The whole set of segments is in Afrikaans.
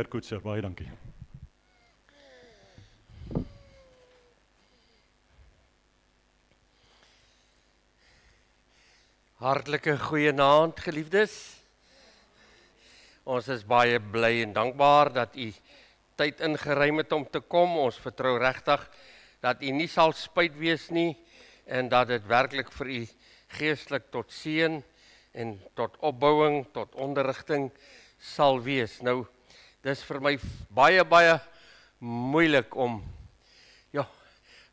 Koetser, baie dankie. Hartlike goeienaand, geliefdes. Ons is baie bly en dankbaar dat u tyd ingeruim het om te kom. Ons vertrou regtig dat u nie sal spyt wees nie en dat dit werklik vir u geestelik tot seën en tot opbouing, tot onderrigting sal wees. Nou, dis vir my baie moeilik om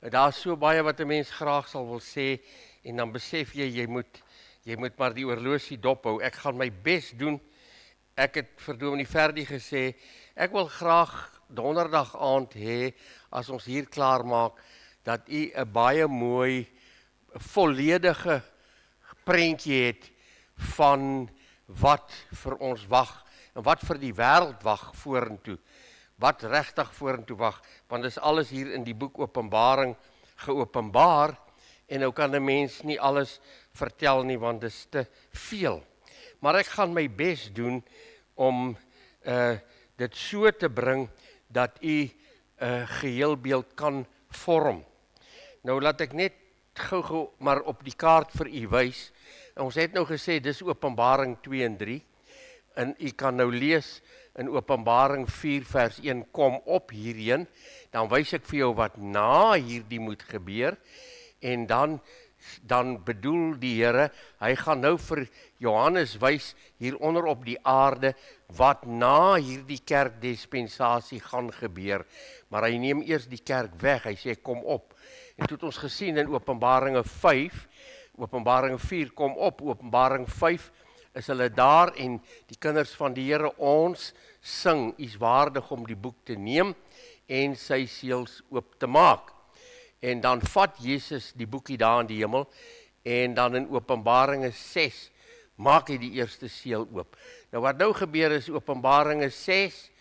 daar is so baie wat 'n mens graag sal wil sê en dan besef jy moet maar die oorlosie dophou. Ek gaan my bes doen. Ek het vir Dominee Ferdi gesê, ek wil graag donderdag aand hê as ons hier klaar maak dat u 'n baie mooi volledige prentjie het van wat vir ons wag en wat vir die wêreld wag vorentoe. Wat regtig vorentoe wag, want dis alles hier in die boek Openbaring geopenbaar en nou kan 'n mens nie alles vertel nie want dit is te veel. Maar ek gaan my bes doen om dit so te bring dat u 'n geheelbeeld kan vorm. Nou laat ek net gou maar op die kaart vir u wys. Ons het nou gesê dis Openbaring 2 en 3 en u kan nou lees in Openbaring 4 vers 1, kom op hierheen, dan wys ek vir jou wat na hierdie moet gebeur, en dan bedoel die Here, hy gaan nou vir Johannes wys hieronder op die aarde, wat na hierdie kerkdispensasie gaan gebeur, maar hy neem eers die kerk weg, hy sê kom op, en toe het ons gesien in Openbaring 5, Openbaring 4 kom op, Openbaring 5, is hulle daar en die kinders van die Here ons sing, is waardig om die boek te neem en sy seels oop te maak. En dan vat Jesus die boekie daar in die hemel en dan in Openbaring 6 maak hy die eerste seël oop. Nou wat nou gebeur is Openbaring 6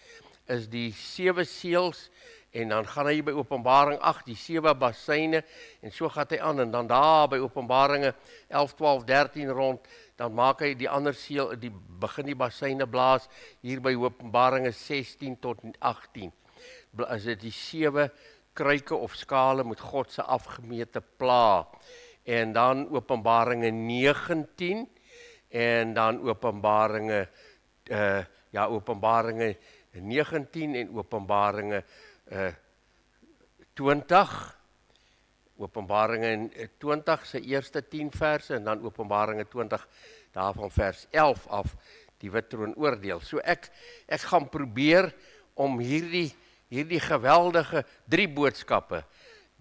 is die 7 seëls en dan gaan hy by Openbaring 8 die 7 basyne en so gaan hy aan en dan daar by Openbaring 11, 12, 13 rond dan maak hy die ander seël, begin die basyne blaas, hier by Openbaring 16 tot 18. Is dit die 7 kruike of skale met God se afgemete pla. En dan Openbaring 19 en dan Openbaring Openbaring 19 en Openbaring 20. Openbaring 20 se eerste 10 verse en dan Openbaring 20 daarvan vers 11 af die wit troon oordeel. So ek gaan probeer om hierdie geweldige 3 boodskappe,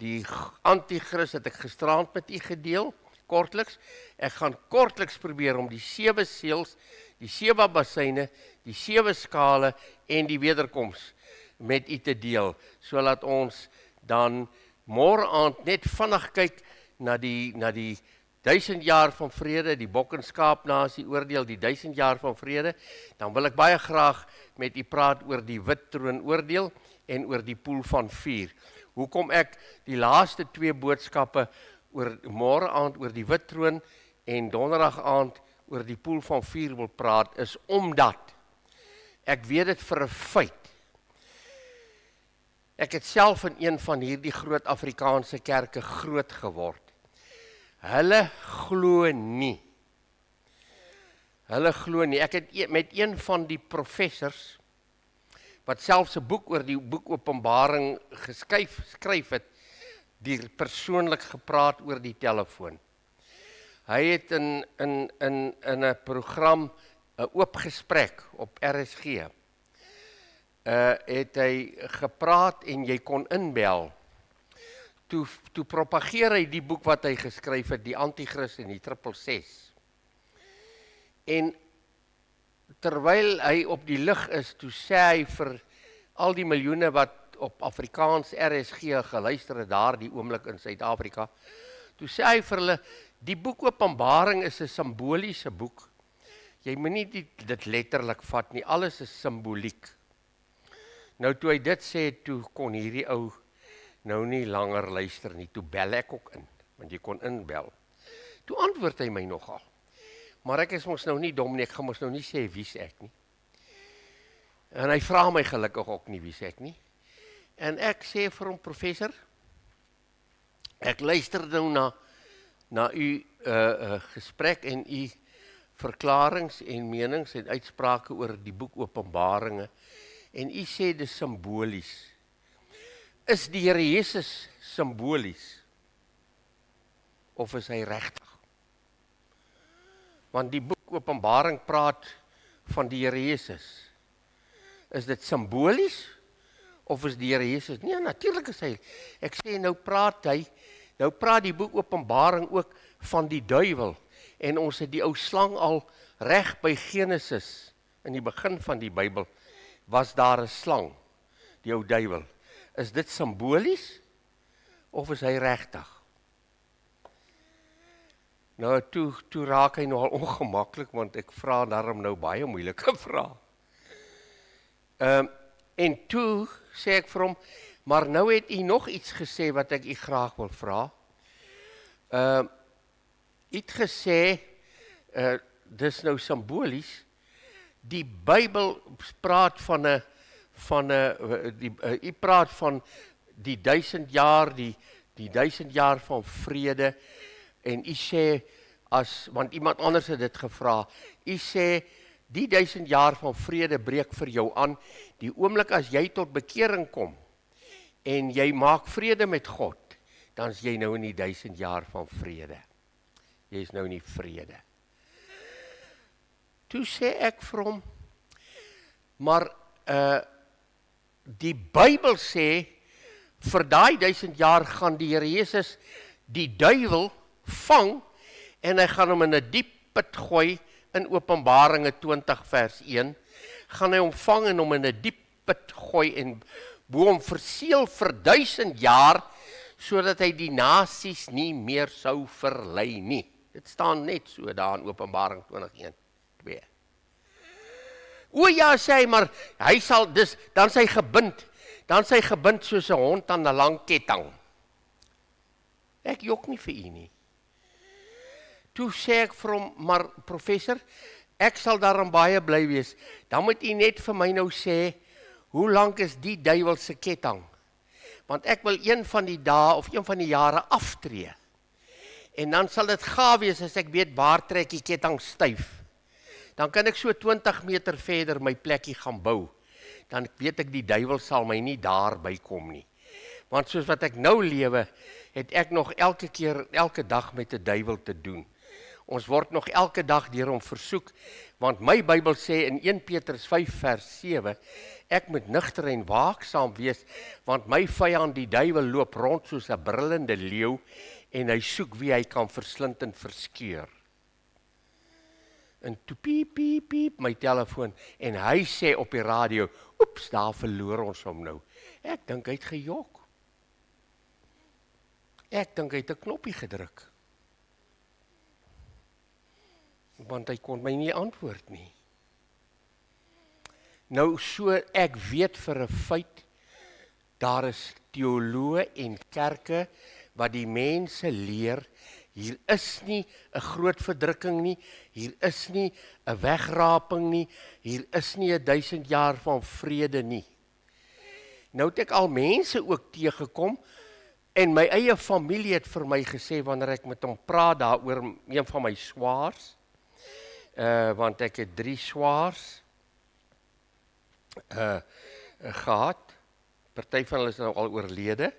die anti-kris het ek gisterand met u gedeel, kortliks. Ek gaan kortliks probeer om die 7 seëls, die 7 basyne, die 7 skale en die wederkoms met u te deel, sodat ons dan môre aand net vinnig kyk na die 1000 jaar van vrede, die bok en skaap nasie oordeel, die 1000 jaar van vrede, dan wil ek baie graag met u praat oor die wit troon oordeel en oor die poel van vuur. Hoekom ek die laaste 2 boodskappe oor môre aand oor die wit troon en donderdag aand oor die poel van vuur wil praat, is omdat ek weet dit vir 'n feit. Ek het self in een van hierdie groot Afrikaanse kerke groot geword. Hulle glo nie. Ek het met een van die professors, wat selfs 'n boek oor die boek Openbaring skryf het, die persoonlik gepraat oor die telefoon. Hy het in 'n program, 'n oop gesprek op RSG, het hy gepraat en jy kon inbel. Toe propageer hy die boek wat hy geskryf het, die Antichrist en die 666. En terwyl hy op die lig is, toe sê hy vir al die miljoene wat op Afrikaans RSG geluister het daar die oomblik in Suid-Afrika, toe sê hy vir hulle, die boek Openbaring is 'n simboliese boek. Jy moet nie dit letterlik vat nie, alles is simboliek. Nou toe hy dit sê, toe kon hierdie ou nou nie langer luister nie, toe bel ek ook in, want jy kon inbel. Toe antwoord hy my nogal. Maar ek is mos nou nie dom nie, ek gaan mos nou nie sê wie's ek nie. En hy vra my gelukkig ook nie wie sê ek nie. En ek sê vir hom, professor, ek luister nou na u gesprek en u verklarings en menings en uitsprake oor die boek Openbaringe. En u sê dis simbolies. Is die Here Jesus simbolies? Of is hy regtig? Want die boek Openbaring praat van die Here Jesus. Is dit simbolies? Of is die Here Jesus? Nee, natuurlik is hy. Ek sê nou praat die boek Openbaring ook van die duiwel. En ons het die ou slang al reg by Genesis, in die begin van die Bybel, was daar 'n slang, die ou duiwel. Is dit simbolies? Of is hy regtig? Nou, toe raak hy nogal ongemaklik, want ek vra daarom nou baie moeilike vrae. En toe sê ek vir hom, maar nou het u nog iets gesê wat ek u graag wil vra. U het gesê, dis nou simbolies, die Bybel praat u praat van die 1000 jaar, die 1000 jaar van vrede, en u sê, want iemand anders het dit gevra, u sê, die 1000 jaar van vrede breek vir jou aan, die oomblik as jy tot bekering kom, en jy maak vrede met God, dan is jy nou in die 1000 jaar van vrede. Jy is nou in die vrede. Toe sê ek vir hom, maar die Bybel sê, vir daai 1000 jaar gaan die Here Jesus die duiwel vang, en hy gaan hom in 'n diep put gooi, in Openbaringe 20 vers 1, gaan hy hom vang en hom in 'n diep put gooi, en bo hom verseël vir 1000 jaar, sodat hy die nasies nie meer sou verlei nie. Dit staan net so daar in Openbaring 20:1-2. O ja, sê hy, maar hy sal dan sy gebind soos 'n hond aan 'n lang ketting. Ek jok nie vir u nie. Toe sê ek vir hom, maar professor, ek sal daarom baie bly wees. Dan moet u net vir my nou sê, hoe lank is die duiwel se ketting? Want ek wil een van die dae of een van die jare aftree. En dan sal dit gaaf wees as ek weet waar trek die ketting styf. Dan kan ek so 20 meter verder my plekkie gaan bou. Dan weet ek die duiwel sal my nie daar bykom nie. Want soos wat ek nou lewe, het ek nog elke dag met 'n duiwel te doen. Ons word nog elke dag deur hom versoek, want my Bybel sê in 1 Petrus 5 vers 7, ek moet nugter en waaksaam wees, want my vyand die duiwel loop rond soos 'n brullende leeu, en hy soek wie hy kan verslind en verskeur. En toe piep my telefoon, en hy sê op die radio, oeps, daar verloor ons hom nou. Ek dink hy het gejok. Ek dink hy het 'n knoppie gedruk. Want hy kon my nie antwoord nie. Nou so ek weet vir 'n feit, daar is teoloë en kerke wat die mense leer, hier is nie 'n groot verdrukking nie, hier is nie 'n wegraping nie, hier is nie 'n 1000 jaar van vrede nie. Nou het ek al mense ook teëgekom, en my eie familie het vir my gesê, wanneer ek met hom praat daaroor, een van my swaars, want ek het 3 swaars gehad, party van hulle is nou al oorlede,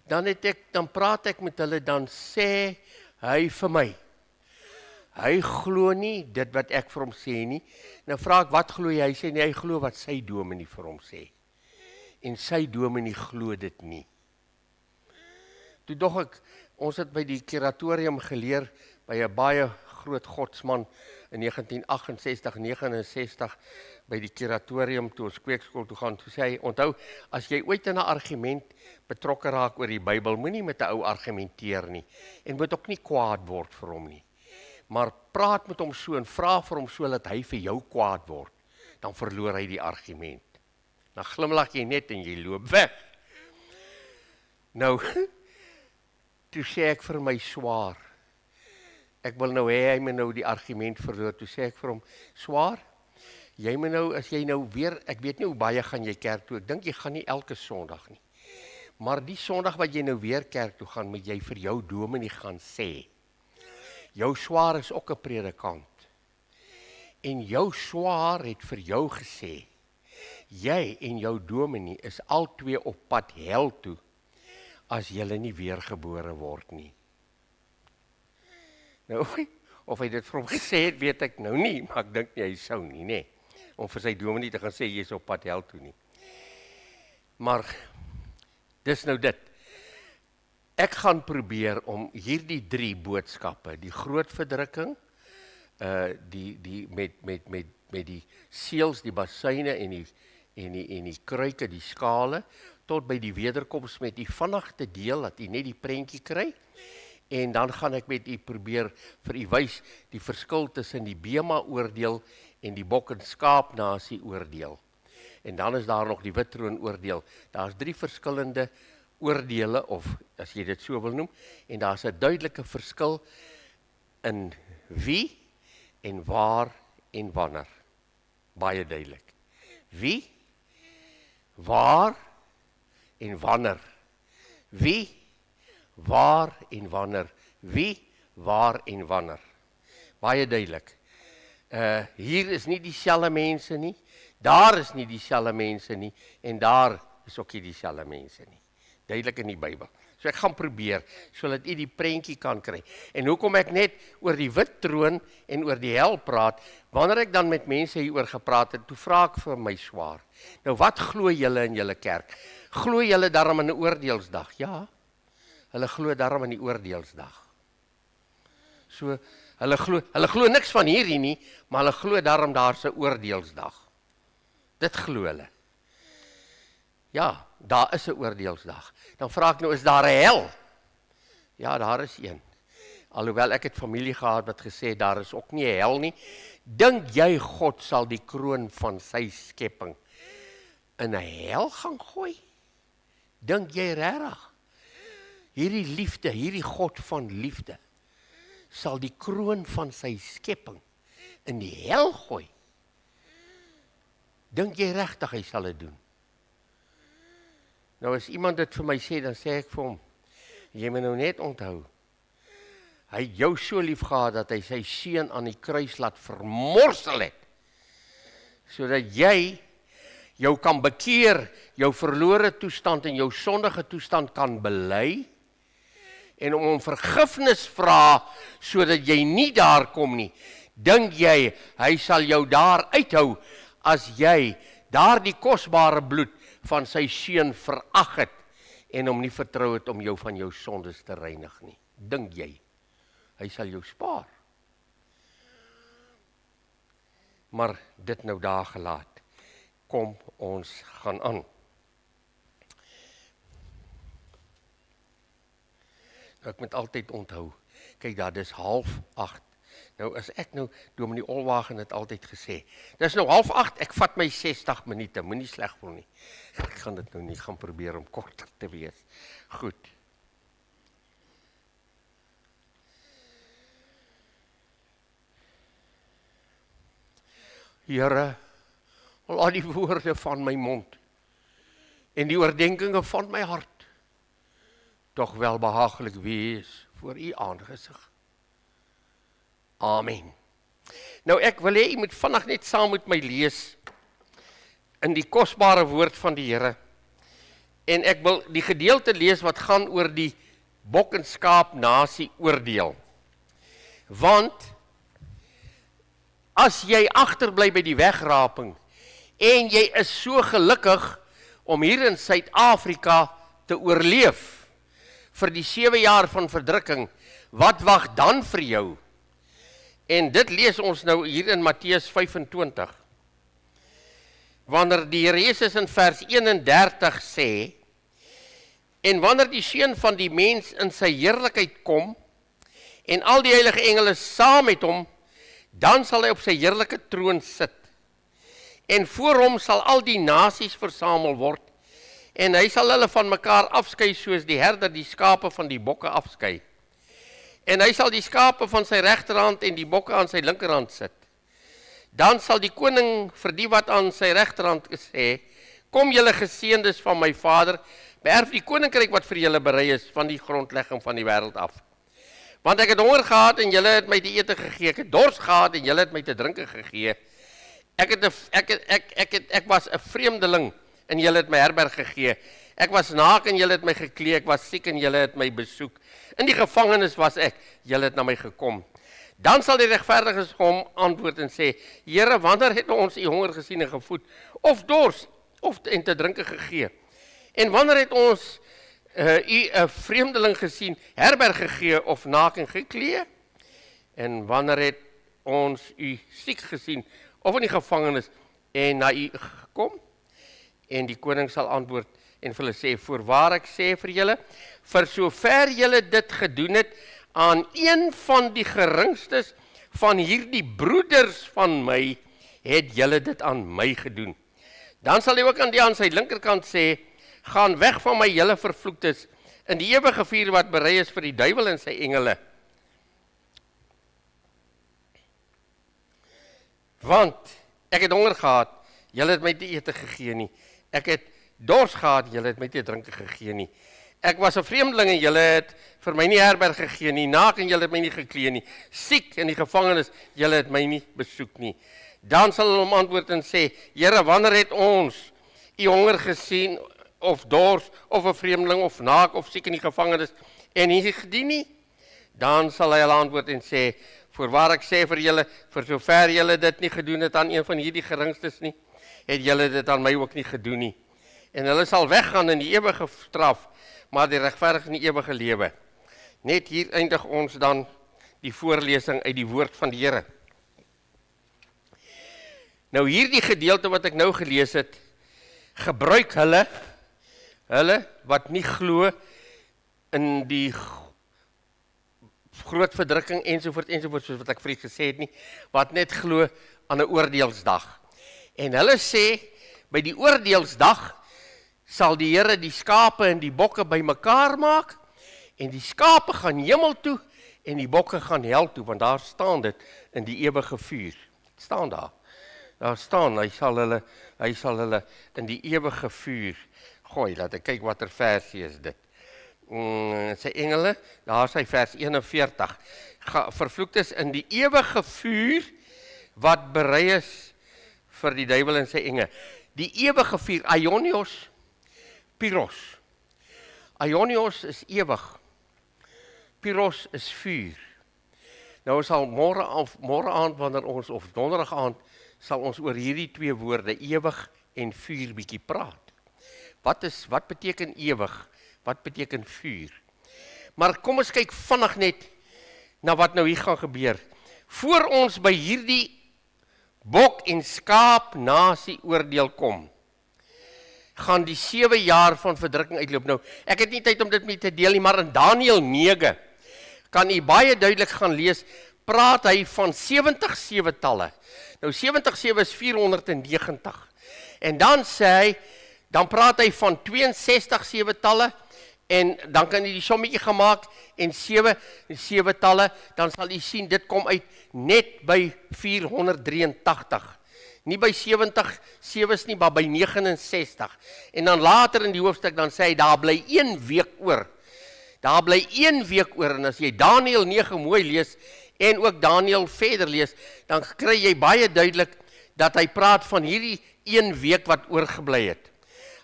dan praat ek met hulle, dan sê hy vir my, hy glo nie dit wat ek vir hom sê nie. Nou vra ek, wat glo jy? Hy sê nie, hy glo wat sy dominee vir hom sê. En sy dominee glo dit nie. Toe dog ek, ons het by die kuratorium geleer, by 'n baie groot godsman in 1968-69, by die kuratorium, toe ons kweekskool toe gaan, toe sê hy, onthou, as jy ooit in 'n argument betrokke raak oor die Bybel, moenie met 'n ou argumenteer nie, en moet ook nie kwaad word vir hom nie. Maar praat met hom so, en vra vir hom so, dat hy vir jou kwaad word, dan verloor hy die argument. Dan glimlag jy net en jy loop weg. Nou, toe sê ek vir my swaar, ek wil nou hê hy moet nou die argument verloor, toe sê ek vir hom, swaar, Jy moet nou, as jy nou weer, ek weet nie hoe baie gaan jy kerk toe, ek dink jy gaan nie elke Sondag nie. Maar die Sondag wat jy nou weer kerk toe gaan, moet jy vir jou dominee gaan sê. Jou swaar is ook 'n predikant. En jou swaar het vir jou gesê, jy en jou dominee is albei op pad hel toe, as julle nie weergebore word nie. Nou, of hy dit vir hom gesê het, weet ek nou nie, maar ek dink nie, hy sou nie, nee. Om vir sy dominee te gaan sê, jy is op pad hel toe nie. Maar, dis nou dit. Ek gaan probeer om hierdie 3 boodskappe, die groot verdrukking, met die seels, die basuine en die kruike, die skale, tot by die wederkoms met die vinnig te deel, dat u net die prentjie kry, en dan gaan ek met u probeer vir u wys die verskil tussen die Bema oordeel en die bok en skaap nasie oordeel. En dan is daar nog die wittroon oordeel. Daar's 3 verskillende oordele, of as jy dit so wil noem, en daar's 'n duidelike verskil in wie en waar en wanneer. Baie duidelik. Wie, waar en wanneer. Wie, waar en wanneer. Wie, waar en wanneer. Baie duidelik. Hier is nie dieselfde mense nie, daar is nie dieselfde mense nie, en daar is ook nie dieselfde mense nie. Duidelik in die Bybel. So ek gaan probeer, sodat u die prentjie kan kry. En hoekom ek net oor die wit troon en oor die hel praat, wanneer ek dan met mense hieroor gepraat het, toe vra ek vir my swaar. Nou wat glo julle in julle kerk? Glo julle daarom in 'n oordeelsdag? Ja, hulle glo daarom in die oordeelsdag. So, hulle glo niks van hierdie nie, maar hulle glo daarom daar's 'n oordeelsdag. Dit glo hulle. Ja, daar is 'n oordeelsdag. Dan vra ek nou, is daar 'n hel? Ja, daar is een. Alhoewel ek het familie gehad wat gesê, daar is ook nie 'n hel nie. Dink jy God sal die kroon van sy skepping in 'n hel gaan gooi? Dink jy regtig? Hierdie liefde, hierdie God van liefde, sal die kroon van sy skepping in die hel gooi? Dink jy regtig hy sal dit doen? Nou as iemand dit vir my sê, dan sê ek vir hom, jy moet nou net onthou, hy het jou so lief gehad, dat hy sy seun aan die kruis laat vermorsel het, sodat jy jou kan bekeer, jou verlore toestand en jou sondige toestand kan bely, en om vergifnis vra, sodat jy nie daar kom nie. Dink jy, hy sal jou daar uithou, as jy daar die kosbare bloed van sy seun verag het, en hom nie vertrou het om jou van jou sondes te reinig nie. Dink jy, hy sal jou spaar. Maar dit nou daar gelaat. Kom, ons gaan aan. Nou, ek moet altyd onthou, kyk daar, dis 7:30. Nou, as ek nou, Dominee Olwagen het altyd gesê, dis nou 7:30, ek vat my 60 minute, moenie sleg voel nie. Ek gaan dit nou nie, gaan probeer om korter te wees. Goed. Here, laat die woorde van my mond en die oordeenkinge van my hart tog wel behaaglik wees voor u aangesig. Amen. Nou ek wil hê, u moet vandag net saam met my lees in die kosbare woord van die Here. En ek wil die gedeelte lees wat gaan oor die bok en skaap nasie oordeel. Want as jy agterbly by die wegraping en jy is so gelukkig om hier in Suid-Afrika te oorleef vir die 7 jaar van verdrukking, wat wag dan vir jou? En dit lees ons nou hier in Matteus 25. Wanneer die Here Jesus in vers 31 sê, en wanneer die Seun van die mens in sy heerlikheid kom, en al die heilige engele saam met hom, dan sal hy op sy heerlike troon sit. En voor hom sal al die nasies versamel word, en hy sal hulle van mekaar afskei, soos die herder die skape van die bokke afskei. En hy sal die skape van sy regterhand en die bokke aan sy linkerhand sit. Dan sal die koning vir die wat aan sy regterhand sê, kom julle geseëndes van my Vader, beerf die koninkryk wat vir julle berei is van die grondlegging van die wêreld af. Want ek het honger gehad en julle het my te ete gegee, ek het dors gehad en julle het my te drinke gegee. Ek was 'n vreemdeling en julle het my herberg gegee. Ek was naak en julle het my geklee, ek was siek en julle het my besoek. In die gevangenis was ek, julle het na my gekom. Dan sal die regverdiges hom antwoord en sê, Here, wanneer het ons u honger gesien en gevoed, of dors, en te drinke gegee? En wanneer het ons u 'n vreemdeling gesien, herberg gegee of naak en geklee? En wanneer het ons u siek gesien, of in die gevangenis, en na u gekom? En die koning sal antwoord en vir hulle sê, voorwaar ek sê vir julle, vir sover julle dit gedoen het, aan een van die geringstes van hierdie broeders van my, het julle dit aan my gedoen. Dan sal hy ook aan die aan sy linkerkant sê, gaan weg van my julle vervloektes, in die ewige vuur wat berei is vir die duiwel en sy engele. Want ek het honger gehad, julle het my te ete gegee nie. Ek het dors gehad, julle het my te drinke gegee nie. Ek was 'n vreemdeling en julle het vir my nie herberg gegee nie, naak en julle het my nie geklee nie, siek in die gevangenis, julle het my nie besoek nie. Dan sal hulle hom antwoord en sê, Here, wanneer het ons u honger gesien, of dors, of 'n vreemdeling, of naak, of siek in die gevangenis, en nie gedien nie? Dan sal hy hulle antwoord en sê, voorwaar ek sê vir julle, vir sover julle dit nie gedoen het aan een van hierdie geringstes nie, het julle dit aan my ook nie gedoen nie. En hulle sal weggaan in die ewige straf, maar die regverdig in die ewige lewe. Net hier eindig ons dan die voorlesing uit die woord van die Here. Nou hierdie gedeelte wat ek nou gelees het, gebruik hulle wat nie glo in die groot verdrukking ensovoort, soos wat ek vir u gesê het nie, wat net glo aan 'n oordeelsdag. En hulle sê, by die oordeelsdag sal die Here die skape en die bokke bymekaar maak, en die skape gaan hemel toe, en die bokke gaan hel toe, want daar staan dit in die ewige vuur. Het staan daar. Daar staan, hy sal hulle in die ewige vuur gooi. Laat ek kyk watter versie is dit. Sy engele, daar is hy vers 41. Vervloekt is in die ewige vuur, wat berei is vir die duiwel en sy enge. Die ewige vuur, aionios, pyros. Aionios is ewig. Pyros is vuur. Nou sal môre aand wanneer ons, of donderdag aand, sal ons oor hierdie twee woorde, ewig en vuur, bietjie praat. Wat beteken ewig? Wat beteken vuur? Maar kom ons kyk vinnig net na wat nou hier gaan gebeur. Voor ons by hierdie bok en skaap nasie oordeel kom, gaan die 7 jaar van verdrukking uitloop. Nou, ek het nie tyd om dit mee te deel nie, maar in Daniël 9 kan u baie duidelik gaan lees, praat hy van 70 7-talle. Nou 70 7 is 490. En dan sê hy, dan praat hy van 62 7-talle, en dan kan jy die sommetjie gemaak, en 7 7-talle, dan sal jy sien, dit kom uit net by 483. Nie by 70 7's nie, maar by 69. En dan later in die hoofstuk, dan sê hy, daar bly 1 week oor. Daar bly 1 week oor, en as jy Daniël 9 mooi lees, en ook Daniël verder lees, dan kry jy baie duidelik, dat hy praat van hierdie 1 week wat oorgebly het.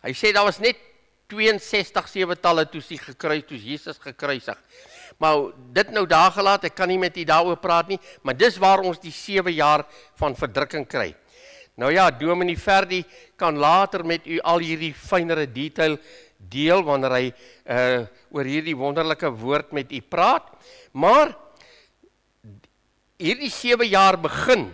Hy sê, daar was net 62 7-talle toe Jesus gekruisig. Maar dit nou daar gelaat, ek kan nie met u daaroor praat nie, maar dis waar ons die 7 jaar van verdrukking kry. Nou ja, Dominee Ferdi kan later met u al hierdie fynere detail deel, wanneer hy oor hierdie wonderlike woord met u praat, maar hierdie 7 jaar begin,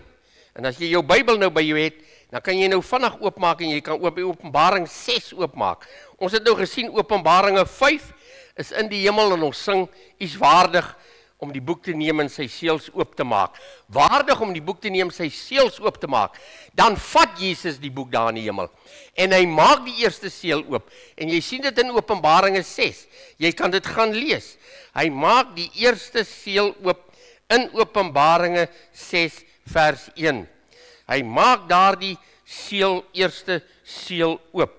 en as jy jou Bybel nou by jou het, dan kan jy nou vinnig oopmaak, en jy kan Openbaring 6 oopmaak. Ons het nou gesien, Openbaringe 5 is in die hemel, en ons sing, is waardig om die boek te neem en sy seels oop te maak. Waardig om die boek te neem, sy seels oop te maak. Dan vat Jesus die boek daar in die hemel, en hy maak die eerste seel oop, en jy sien dit in Openbaringe 6, jy kan dit gaan lees. Hy maak die eerste seel oop, in Openbaringe 6 vers 1. Hy maak daardie seël, eerste seël oop.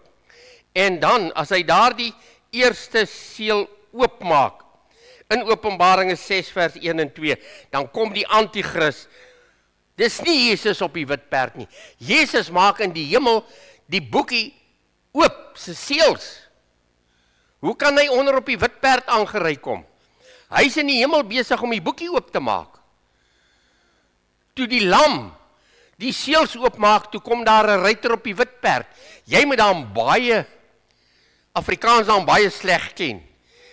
En dan, as hy daardie eerste seël oopmaak, in Openbaringe 6 vers 1 en 2, dan kom die Antichrist. Dis nie Jesus op die wit perd nie. Jesus maak in die hemel die boekie oop, sy seels. Hoe kan hy onder op die wit perd aangery kom? Hy is in die hemel besig om die boekie oop te maak. Toe die lam die seels oopmaak, toe kom daar 'n ruiter op die wit perd. Jy moet dan baie Afrikaans dan baie sleg ken.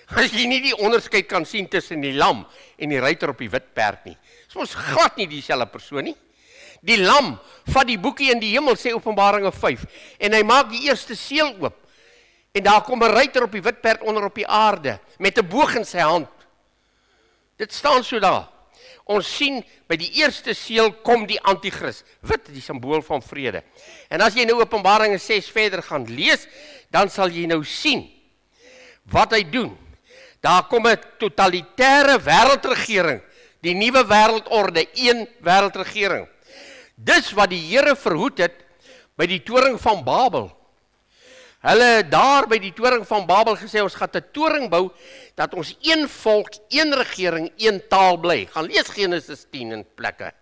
As jy nie die onderskeid kan sien tussen die lam en die ruiter op die wit perd nie. Dis mos glad nie dieselfde persoon nie. Die lam vat die boekie in die hemel, sê Openbaringe 5, en hy maak die eerste seël oop. En daar kom 'n ruiter op die wit perd onder op die aarde, met 'n boog in sy hand. Dit staan so daar. Ons sien, by die eerste seël kom die Antichrist. Wit, die simbool van vrede. En as jy nou Openbaringe 6 verder gaan lees, dan sal jy nou sien wat hy doen. Daar kom 'n totalitêre wêreldregering, die nuwe wêreldorde, een wêreldregering. Dis wat die Here verhoed het by die toring van Babel. Hulle daar by die toring van Babel gesê, ons gaan 'n toring bou, dat ons een volk, een regering, een taal bly. Gaan lees Genesis 10 in plekke.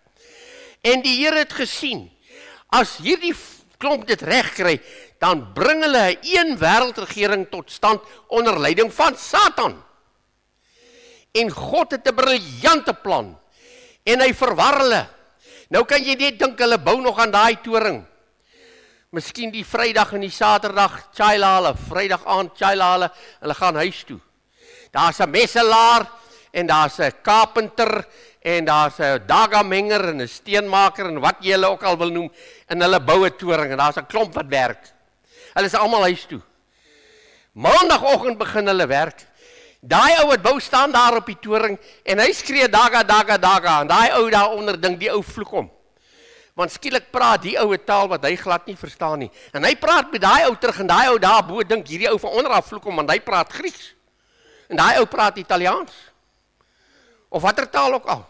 En die Here het gesien, as hierdie klomp dit reg kry, dan bring hulle 'n een wêreldregering tot stand onder leiding van Satan. En God het 'n briljante plan, en hy verwar hulle. Nou kan jy net dink, hulle bou nog aan daai toring. Miskien die Vrydag en die Saterdag, Chailale, Vrydag aand, Chailale, hulle gaan huis toe. Daar's 'n messelaar, en daar's 'n carpenter, en daar's 'n dagamenger, en 'n steenmaker, en wat jy hulle ook al wil noem, en hulle bou 'n toring, en daar's 'n klomp wat werk. Hulle is almal huis toe. Maandagoggend begin hulle werk. Daai ou wat bou staan daar op die toring, en hy skree daga, daga, daga, en daai ou daaronder dink, die ou vloek hom. Want skielik praat die ou 'n taal wat hy glad nie verstaan nie. En hy praat met daai ou terug, en daai ou daarbo dink, hierdie ou van onder af vloek hom, want hy praat Grieks. En daai ou praat Italiaans. Of watter taal ook al.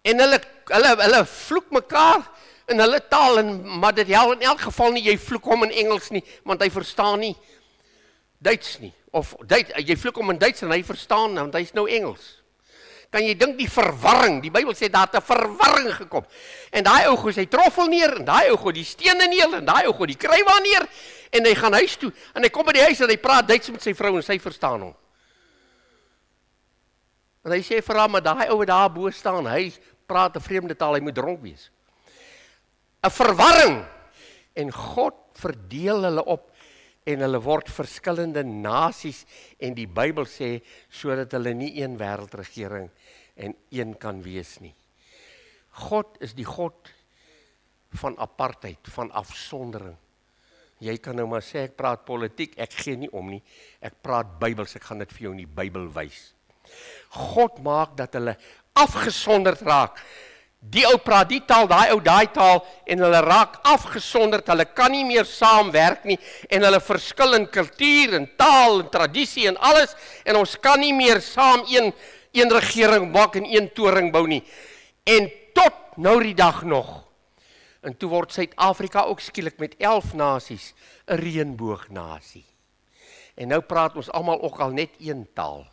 En hulle vloek mekaar in hulle taal, maar dit help in elk geval nie, jy vloek hom in Engels nie, want hy verstaan nie Duits nie. Of jy vloek hom in Duits en hy verstaan, want hy is nou Engels. Kan jy dink die verwarring, die Bybel sê daar het 'n verwarring gekom. En daai ou gooi sy troffel neer, en daai ou gooi die stene neer, en daai ou gooi die krywa neer, en hy gaan huis toe, en hy kom by die huis en hy praat Duits met sy vrou, en sy verstaan hom. En hy sê vir haar, maar daai ou wat daar bo staan, hy praat 'n vreemde taal, hy moet dronk wees. 'n Verwarring. En God verdeel hulle op, en hulle word verskillende nasies, en die Bybel sê, sodat hulle nie een wêreldregering en een kan wees nie. God is die God van apartheid, van afsondering. Jy kan nou maar sê, ek praat politiek, ek gee nie om nie, ek praat Bybels, ek gaan dit vir jou in die Bybel wys. God maak dat hulle afgesonderd raak. Die ou praat die taal, daai ou daai taal, en hulle raak afgesonderd, hulle kan nie meer saamwerk nie, en hulle verskil in kultuur, en taal, en tradisie, en alles, en ons kan nie meer saam een regering maak, en een toring bou nie. En tot nou die dag nog, en toe word Suid-Afrika ook skielik met 11 nasies, 'n reënboognasie. En nou praat ons almal ook al net een taal,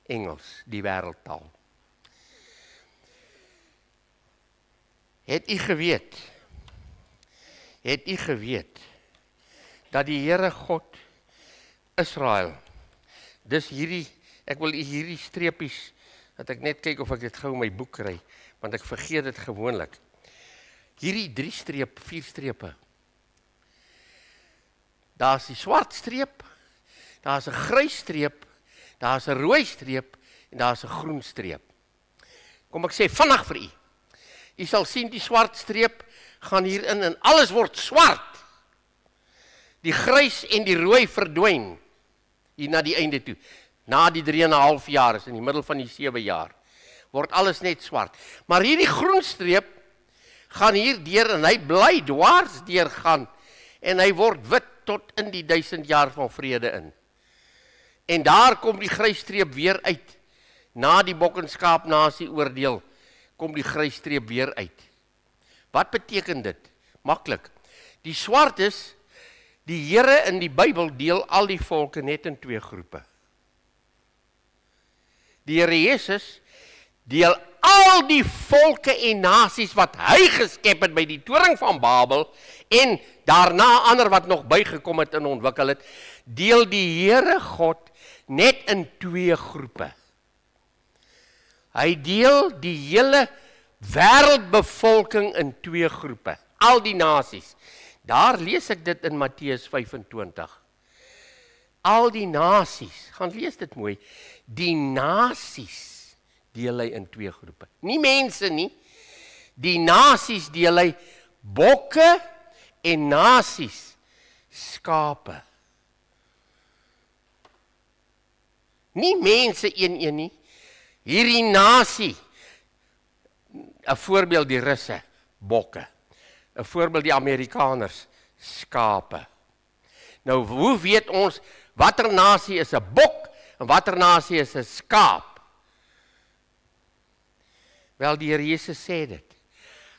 Engels, die wêreldtaal. Het u geweet, dat die Here God, Israel, dis hierdie, ek wil hierdie streepies, dat ek net kyk of ek dit gou in my boek kry, want ek vergeet dit gewoonlik. Hierdie 4 strepe, daar's die swart streep, daar's 'n grys streep, daar's 'n rooi streep, en daar's 'n groen streep. Kom ek sê vinnig vir u. Jy sal sien die swart streep gaan hierin en alles word swart. Die grys en die rooi verdwyn hier na die einde toe. Na die 3,5 jaar is in die middel van die 7 jaar. Word alles net swart. Maar hierdie groen streep gaan hier deur en hy bly dwars deur gaan en hy word wit tot in die 1000 jaar van vrede in. En daar kom die grys streep weer uit. Na die bok en skaap nasie oordeel kom die grys streep weer uit. Wat beteken dit? Maklik. Die swartes, die Here in die Bybel deel al die volke net in 2 groepe. Die Here Jesus deel al die volke en nasies wat hy geskep het by die toring van Babel en daarna ander wat nog bygekom het en ontwikkel het, deel die Here God net in 2 groepe. Hy deel die hele wêreldbevolking in 2 groepe, al die nasies. Daar lees ek dit in Matteus 25. Al die nasies, gaan lees dit mooi, die nasies deel hy in 2 groepe. Nie mense nie, die nasies deel hy bokke en nasies skape. Nie mense een nie, hierdie nasie, 'n voorbeeld die Russe, bokke, 'n voorbeeld die Amerikaners, skape. Nou, hoe weet ons, watter nasie is 'n bok, en watter nasie is 'n skaap? Wel, die Here Jesus sê dit.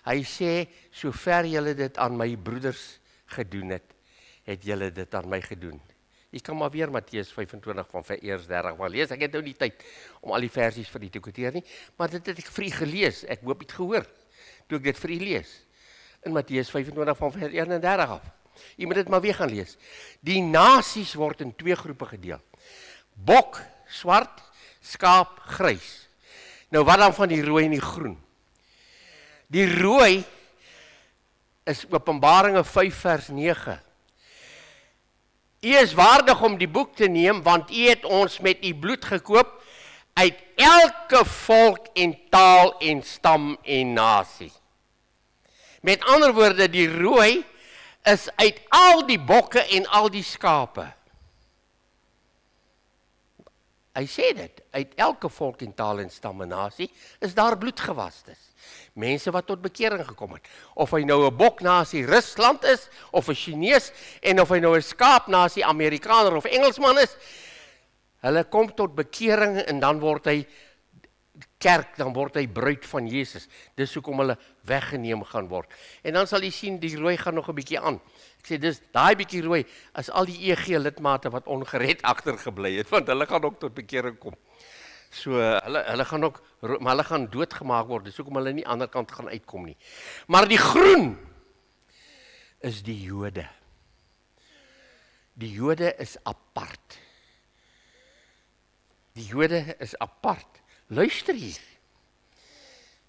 Hy sê, sover julle dit aan my broeders gedoen het, het julle dit aan my gedoen. Jy kan maar weer Matteus 25 van vers 30 wel lees. Ek het nou nie tyd om al die versies vir u te quoteer nie, maar dit het ek vir u gelees. Ek hoop jy het gehoor, toe ek dit vir u lees. In Matteus 25 van vers 31 af. Jy moet dit maar weer gaan lees. Die nasies word in 2 groepe gedeel. Bok, swart, skaap, grys. Nou wat dan van die rooi en die groen? Die rooi is Openbaringe 5 vers 9. U is waardig om die boek te neem, want u het ons met u bloed gekoop uit elke volk en taal en stam en nasie. Met ander woorde, die rooi is uit al die bokke en al die skape. Hy sê dit, uit elke volk en taal en stam en nasie is daar bloedgewastes. Mense wat tot bekering gekom het. Of hy nou 'n boknasie Rusland is, of 'n Chinees, en of hy nou 'n skaapnasie Amerikaner of Engelsman is, hulle kom tot bekering en dan word hy kerk, dan word hy bruid van Jesus. Dis hoekom hulle weggeneem gaan word. En dan sal jy sien, die rooi gaan nog 'n bietjie aan. Ek sê, dis daai bietjie rooi, as al die EG lidmate wat ongered agtergebly het, want hulle gaan ook tot bekering kom. So, hulle gaan ook, maar hulle gaan doodgemaak word, dis hoekom hulle nie aan die ander kant gaan uitkom nie. Maar die groen is die Jode. Die Jode is apart. Die Jode is apart. Luister hier.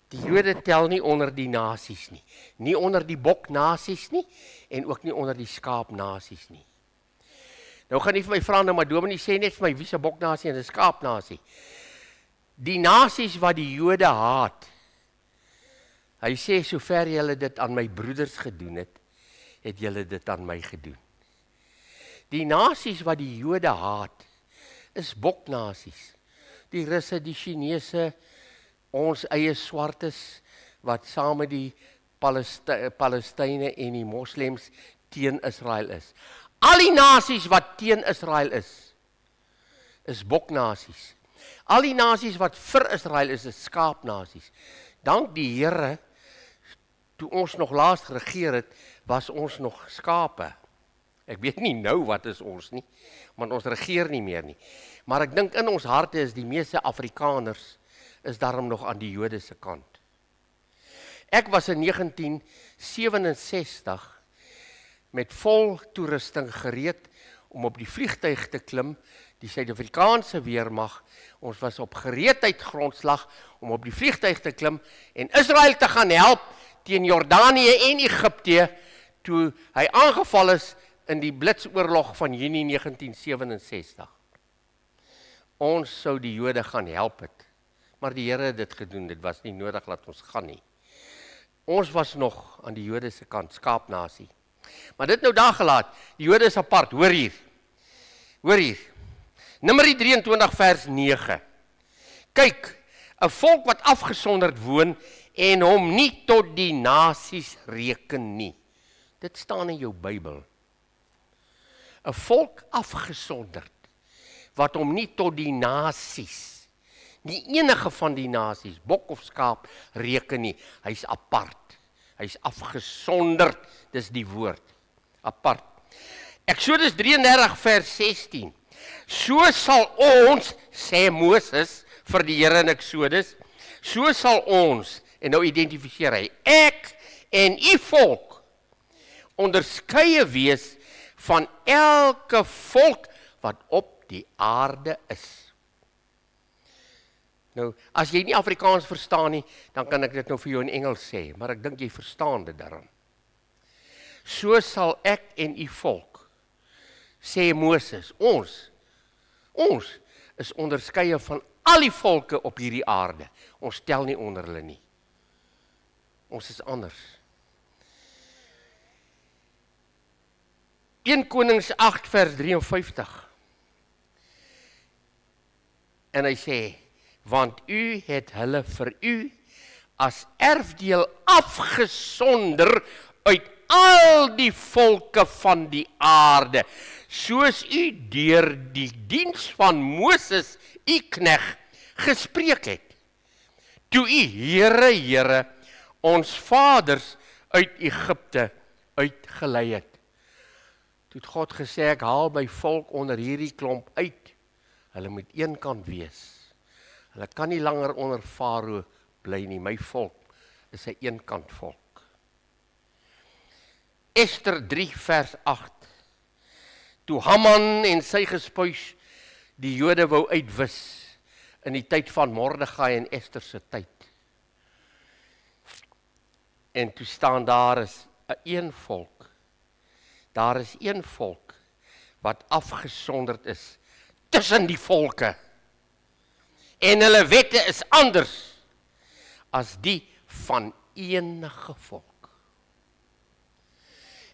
Die Jode tel nie onder die nasies nie. Nie onder die boknasies nie, en ook nie onder die skaapnasies nie. Nou gaan nie vir my vra nou, maar Dominee sê net vir my, wie is 'n boknasie en 'n skaapnasie? Die nasies wat die Jode haat, hy sê, sover julle dit aan my broeders gedoen het, het julle dit aan my gedoen. Die nasies wat die Jode haat, is boknasies. Die Russe, die Chinese, ons eie swartes, wat saam met die Palestyne en die moslems teen Israel is. Al die nasies wat teen Israel is boknasies. Al die nasies wat vir Israel is skaapnasies. Dank die Here, toe ons nog laas geregeer het, was ons nog skape. Ek weet nie nou wat is ons nie, want ons regeer nie meer nie. Maar ek dink in ons harte is die meeste Afrikaners is daarom nog aan die Jode se kant. Ek was in 1967 met vol toerusting gereed om op die vliegtuig te klim, die Suid-Afrikaanse weermag, ons was op gereedheid grondslag om op die vliegtuig te klim en Israel te gaan help teen Jordanië en Egipte toe hy aangeval is in die blitsoorlog van Junie 1967. Ons sou die Jode gaan help het, maar die Here het dit gedoen, dit was nie nodig dat ons gaan nie. Ons was nog aan die Jode se kant, skaapnasie. Maar dit nou daar gelaat, die Jode is apart, hoor hier. Hoor hier. Numeri 23 vers 9. Kyk, 'n volk wat afgesonderd woon en hom nie tot die nasies reken nie. Dit staan in jou Bybel. 'n Volk afgesonderd, wat hom nie tot die nasies, nie enige van die nasies, bok of skaap, reken nie. Hy's apart. Hy's afgesonderd, dis die woord, apart. Eksodus 33 vers 16. So sal ons, sê Moses vir die Here in Eksodus, so sal ons, en nou identifiseer hy, ek en u volk, onderskeie wees van elke volk wat op die aarde is. Nou, as jy nie Afrikaans verstaan nie, dan kan ek dit nou vir jou in Engels sê, maar ek dink jy verstaan dit daarom. So sal ek en u volk, sê Moses, ons is onderskeie van al die volke op hierdie aarde. Ons tel nie onder hulle nie. Ons is anders. 1 Konings 8 vers 53. En hy sê, want u het hulle vir u as erfdeel afgesonder uit al die volke van die aarde, soos u deur die diens van Moses, u knegt, gespreek het. Toe u Here, ons vaders uit Egipte uitgelei het. Toe het God gesê, ek haal my volk onder hierdie klomp uit. Hulle moet eenkant wees. Hulle kan nie langer onder Farao bly nie. My volk is 'n eenkant volk. Ester 3 vers 8. Toe Haman en sy gespuis die Jode wou uitwis in die tyd van Mordegai en Ester se tyd. En toe staan daar is 'n een volk. Daar is een volk wat afgesonderd is tussen die volke. En hulle wette is anders as die van enige volk.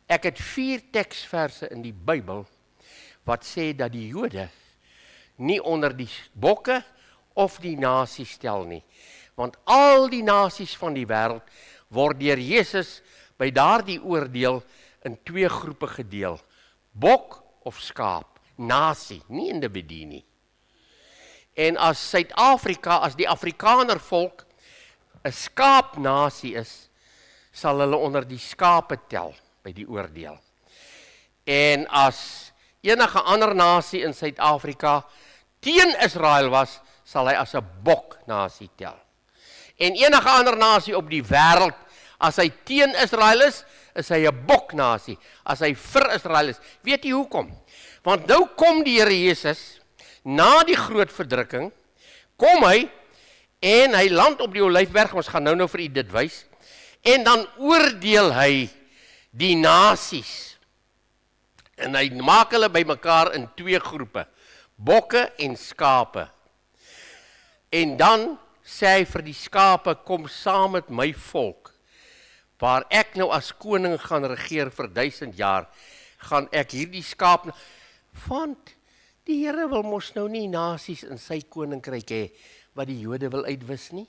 Ek het 4 teksverse in die Bybel wat sê dat die Jode nie onder die bokke of die nasies stel nie. Want al die nasies van die wêreld word deur Jesus by daardie oordeel in 2 groepe gedeel. Bok of skaap, nasie, nie individu nie. En as Suid-Afrika, as die Afrikaner volk 'n skaapnasie is, sal hulle onder die skape tel by die oordeel. En as enige ander nasie in Suid-Afrika teen Israel was, sal hy as 'n boknasie tel. En enige ander nasie op die wêreld, as hy teen Israel is hy 'n boknasie. As hy vir Israel is, weet jy hoekom? Want nou kom die Here Jesus, na die groot verdrukking, kom hy, en hy land op die Olyfberg, ons gaan nou vir u dit wys, en dan oordeel hy die nasies, en hy maak hulle bymekaar in 2 groepe, bokke en skape, en dan sê hy vir die skape, kom saam met my volk, waar ek nou as koning gaan regeer vir 1000 jaar, gaan ek hierdie skaap, want die Here wil mos nou nie nasies in sy koninkryk hê, wat die Jode wil uitwis nie.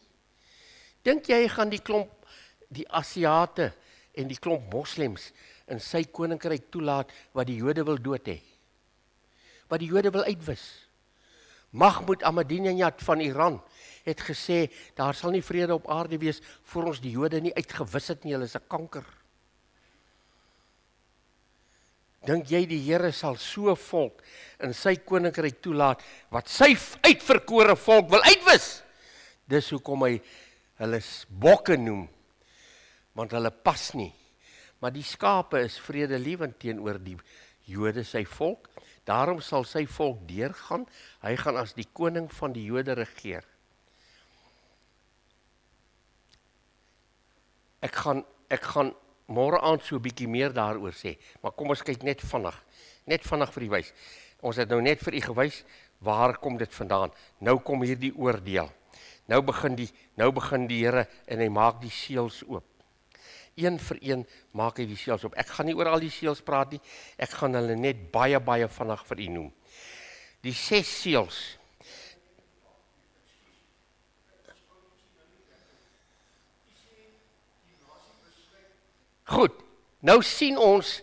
Dink jy gaan die Asiate en die klomp moslems in sy koninkryk toelaat, wat die Jode wil dood hê? Wat die Jode wil uitwis? Mahmoud Ahmadinejad van Iran het gesê, daar sal nie vrede op aarde wees, voor ons die Jode nie uitgewis het nie, hulle is 'n kanker. Dink jy die Here sal so 'n volk in sy koninkryk toelaat, wat sy uitverkore volk wil uitwis? Dis hoekom hy hulle bokke noem, want hulle pas nie. Maar die skape is vredelievend teenoor die Jode sy volk, daarom sal sy volk deurgaan, hy gaan as die koning van die Jode regeer. Ek gaan môre aand so 'n bietjie meer daaroor sê, maar kom ons kyk net vinnig vir u wys. Ons het nou net vir u gewys, waar kom dit vandaan? Nou kom hierdie oordeel. Nou begin die Here en hy maak die seels oop. Een vir een maak hy die seels op. Ek gaan nie oor al die seels praat nie, ek gaan hulle net baie vinnig vir u noem. Die 6 seels. Goed, nou sien ons,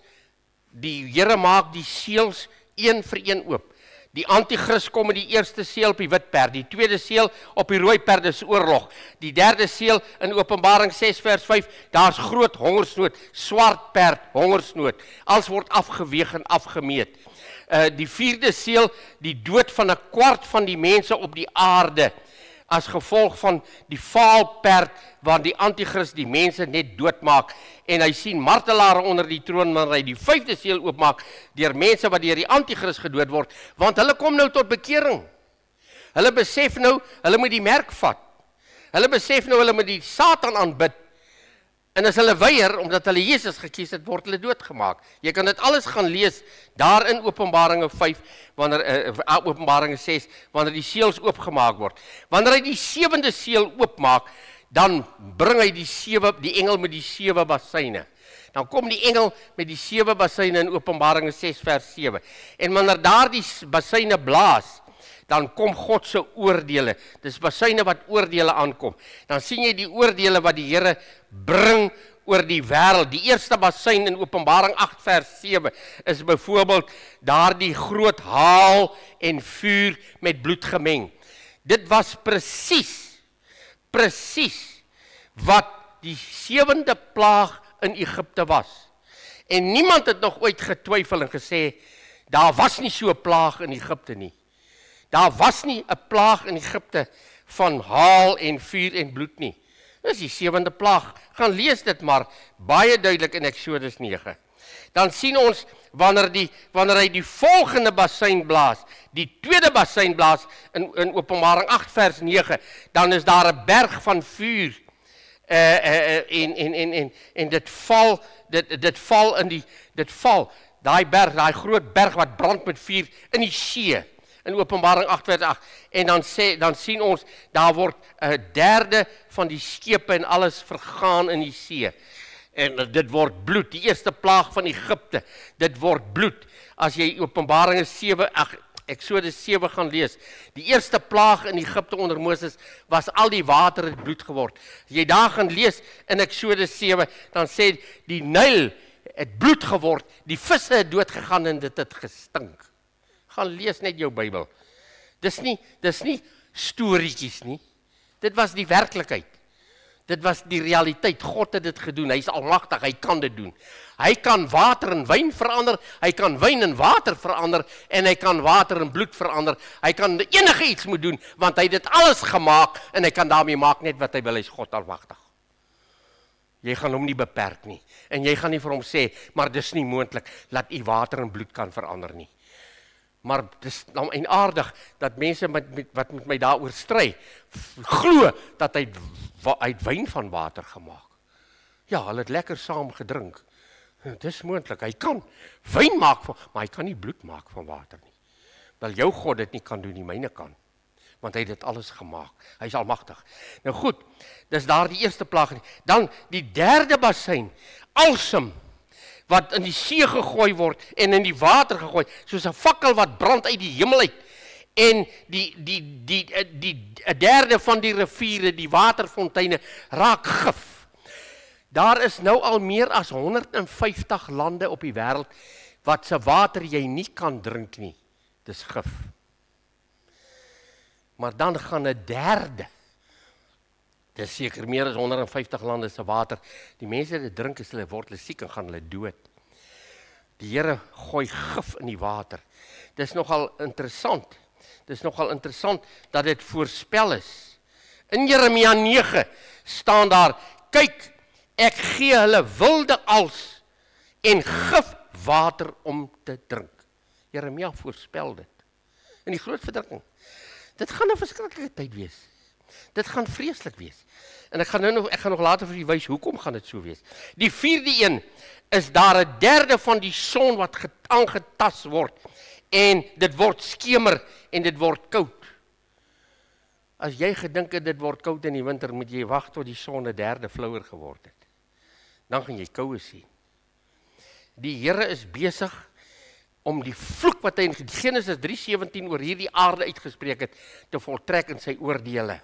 die Here maak die seels een vir een oop. Die antichrist kom met die eerste seël op die wit perd, die tweede seël op die rooi perd is oorlog. Die derde seël in Openbaring 6 vers 5, daar's groot hongersnood, swart perd, hongersnood. Alles word afgeweeg en afgemeet. Die vierde seël, die dood van 'n kwart van die mense op die aarde, as gevolg van die vaalperd, waar die antichrist die mense net doodmaak, en hy sien martelare onder die troon, wanneer hy die vyfde seël oopmaak, deur mense wat deur die antichrist gedood word, want hulle kom nou tot bekering. Hulle besef nou, hulle moet die merk vat. Hulle besef nou, hulle moet die Satan aanbid, en as hulle weier, omdat hulle Jesus gekies het, word hulle doodgemaak. Jy kan dit alles gaan lees, daar in Openbaringe 5, Openbaringe 6, wanneer die seels oopgemaak word. Wanneer hy die sewende seël oopmaak, dan bring hy die engel met die 7 basyne. Dan kom die engel met die 7 basyne in Openbaringe 6 vers 7. En wanneer daar die basyne blaas, dan kom God se oordeele. Dis basyne wat oordeele aankom. Dan sien jy die oordeele wat die Here bring oor die wêreld. Die eerste basyn in Openbaring 8 vers 7 is byvoorbeeld daardie groot haal en vuur met bloed gemeng. Dit was presies wat die 7de plaag in Egipte was. En niemand het nog ooit getwyfel en gesê, daar was nie so 'n plaag in Egipte nie. Daar was nie 'n plaag in Egipte van haal en vuur en bloed nie. Dis die 7de plaag. Gaan lees dit maar, baie duidelik in Eksodus 9. Dan sien ons, wanneer hy die volgende basyn blaas, die tweede basyn blaas, in Openbaring 8 vers 9, dan is daar 'n berg van vuur, en dit val, daai berg, daai groot berg wat brand met vuur in die see, in Openbaring 8 vers 8, en dan sien ons, daar word 'n derde van die skepe en alles vergaan in die see, en dit word bloed, die eerste plaag van Egipte, dit word bloed. As jy Openbaring 7, Eksodus 7 gaan lees, die eerste plaag in Egipte onder Moses, was al die water het bloed geword. As jy daar gaan lees in Eksodus 7, dan sê die Nyl het bloed geword, die visse het doodgegaan en dit het gestink. Gaan lees net jou Bybel. Dis nie storieetjies nie. Dit was die werklikheid. Dit was die realiteit. God het dit gedoen. Hy is almagtig, hy kan dit doen. Hy kan water in wyn verander, hy kan wyn in water verander, en hy kan water in bloed verander. Hy kan enige iets moet doen, want hy het dit alles gemaak, en hy kan daarmee maak net wat hy wil. Hy is God almagtig. Jy gaan hom nie beperk nie. En jy gaan nie vir hom sê, maar dis nie moontlik, dat u water in bloed kan verander nie. Maar dit is nou eienaardig, dat mense wat met my daaroor stry, glo dat hy uit wyn van water gemaak. Ja, hulle het lekker saam gedrink. Dis moontlik, hy kan wyn maak, maar hy kan nie bloed maak van water nie. Wel, jou God dit nie kan doen, nie myne kan. Want hy het dit alles gemaak. Hy is almagtig. Nou goed, dis daar die eerste plaag. Dan die derde basyn, alsem, wat in die see gegooi word en in die water gegooi, soos 'n fakkel wat brand uit die hemel uit. En die derde van die riviere, die waterfonteine, raak gif. Daar is nou al meer as 150 lande op die wêreld wat se water jy nie kan drink nie. Dis gif. Maar dan gaan 'n derde. Dis seker meer as 150 lande se water. Die mense dit drink, as hulle word siek en gaan hulle dood. Die Here gooi gif in die water. Dis nogal interessant. Dat dit voorspel is. In Jeremia 9 staan daar, kyk, ek gee hulle wilde als en gif water om te drink. Jeremia voorspel dit. In die groot verdrukking. Dit gaan 'n verskriklike tyd wees. Dit gaan vreeslik wees. En ek gaan nog later vir u wys, hoekom gaan dit so wees. Die vierde een, is daar 'n derde van die son wat aangetas word, en dit word skemer, en dit word koud. As jy gedink het, dit word koud in die winter, moet jy wag tot die son 'n derde flouer geword het. Dan gaan jy koue sien. Die Here is besig om die vloek wat hy in Genesis 3:17 oor hierdie aarde uitgespreek het, te voltrek in sy oordeele.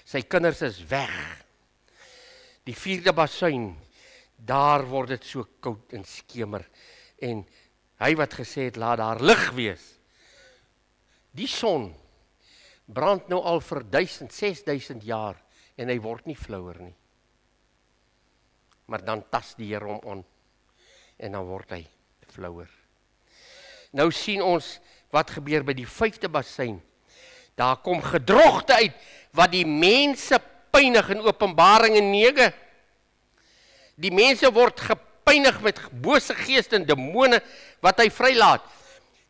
Sy kinders is weg. Die vierde basyn, daar word dit so koud en skemer. En hy wat gesê het, laat daar lig wees, Die son brand nou al vir 1000, 6000 jaar en hy word nie flouer nie. Maar dan tas die Here hom aan en dan word hy flouer. Nou sien ons wat gebeur by die 5de bassein. Daar kom gedrogte uit wat die mense pynig in Openbaring 9. Die mense word gepynig met bose geeste en demone wat hy vrylaat.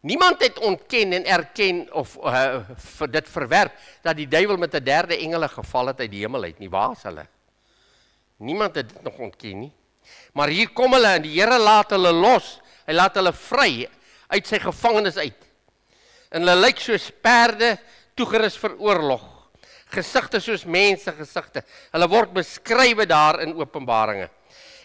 Niemand het ontken en erken of dit verwerp dat die duiwel met 'n derde engele geval het uit die hemel uit nie. Waar is hulle? Niemand het dit nog ontken nie. Maar hier kom hulle en die Here laat hulle los. Hy laat hulle vry uit sy gevangenis uit. En hulle lyk soos perde toegerus vir oorlog. Gesigte soos mense gesigte. Hulle word beskrywe daar in Openbaringe.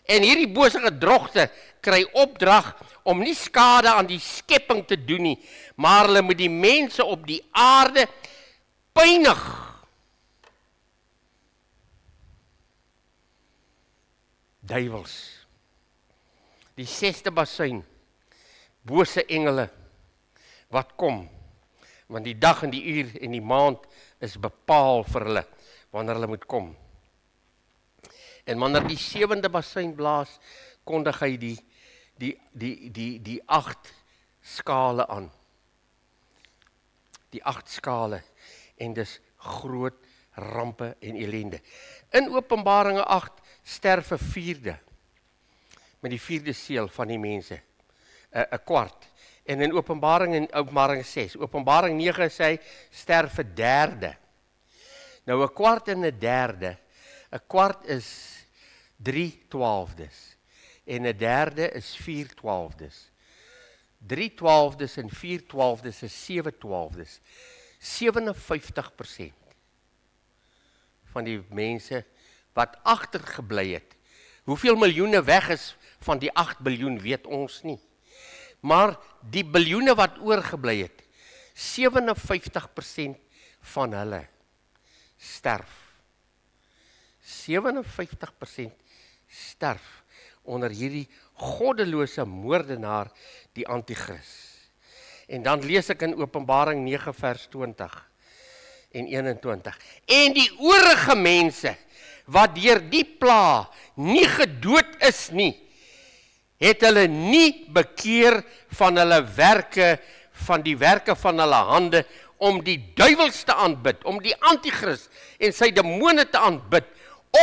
En hierdie bose gedrogte kry opdrag om nie skade aan die skepping te doen nie, maar hulle moet die mense op die aarde pynig. Duiwels. Die 6de bassein. Bose engele wat kom. Want die dag en die uur en die maand is bepaal vir hulle wanneer hulle moet kom. En wanneer die 7de bassein blaas, kondig hy die 8 skale aan. Die 8 skale. En dis groot rampe en ellende. In Openbaringe 8 sterf 'n 4de. Met die 4de seël van die mense. 'n kwart. En in Openbaring 6. Openbaring 9 sê hy sterf 'n 3de. Nou 'n kwart en 'n 3de. 'n kwart is 3/12. En 'n 3de is 4/12. 3/12 en 4/12 is 7/12. 57% van die mense wat agtergebly het. Hoeveel miljoene weg is van die 8 biljoen weet ons nie. Maar die biljoene wat oorgebly het, 57% van hulle sterf. 57% sterf onder hierdie goddelose moordenaar, die Antichrist. En dan lees ek in Openbaring 9 vers 20 en 21. En die oorige mense wat deur die pla nie gedood is nie, het hulle nie bekeer van hulle werke, van die werke van hulle hande, om die duiwels te aanbid, om die Antichrist en sy demone te aanbid,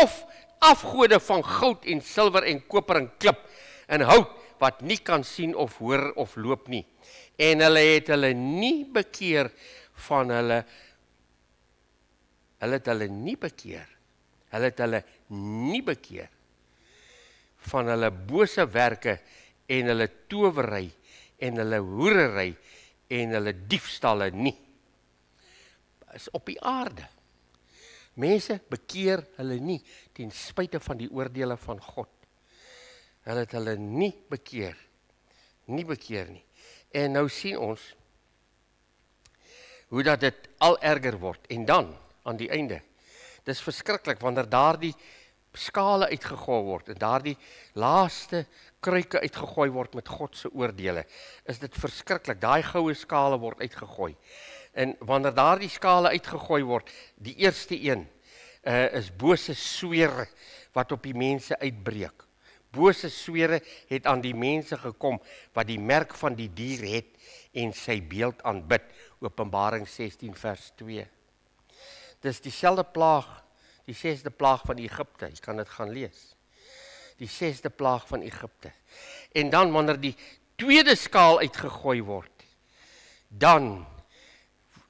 of afgode van goud en silwer en koper en klip en hout, wat nie kan sien of hoor of loop nie. En hulle het hulle nie bekeer van hulle het hulle nie bekeer van hulle bose werke en hulle towery en hulle hoerery en hulle diefstalle nie. Is op die aarde. Mense bekeer hulle nie ten spyte van die oordeele van God. Hulle het hulle nie bekeer nie. En nou sien ons hoe dat dit al erger word. En dan, aan die einde, dis verskriklik wanneer daardie skale uitgegooi word en daardie laaste kruike uitgegooi word met God se oordeele, is dit verskriklik. Daai goue skale word uitgegooi. En wanneer daardie skale uitgegooi word, die eerste een is bose swere wat op die mense uitbreek. Bose swere het aan die mense gekom wat die merk van die dier het en sy beeld aanbid. Openbaring 16 vers 2. Dis dieselfde plaag, die 6de plaag van Egipte. Jy kan dit gaan lees. Die 6de plaag van Egipte. En dan wanneer die tweede skaal uitgegooi word, dan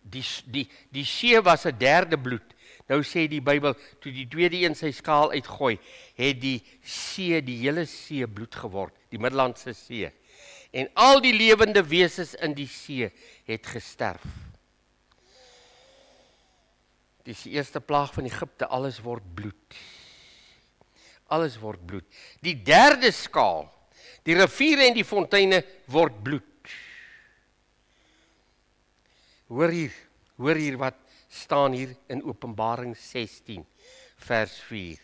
die see was 'n derde bloed. Nou sê die Bybel, toe die tweede een sy skaal uitgooi, het die hele see bloed geword, die Middellandse See. En al die lewende wesens in die see het gesterf. Dis die eerste plaag van Egipte, alles word bloed. Alles word bloed. Die derde skaal, die riviere en die fonteine word bloed. Hoor hier wat staan hier in Openbaring 16 vers 4.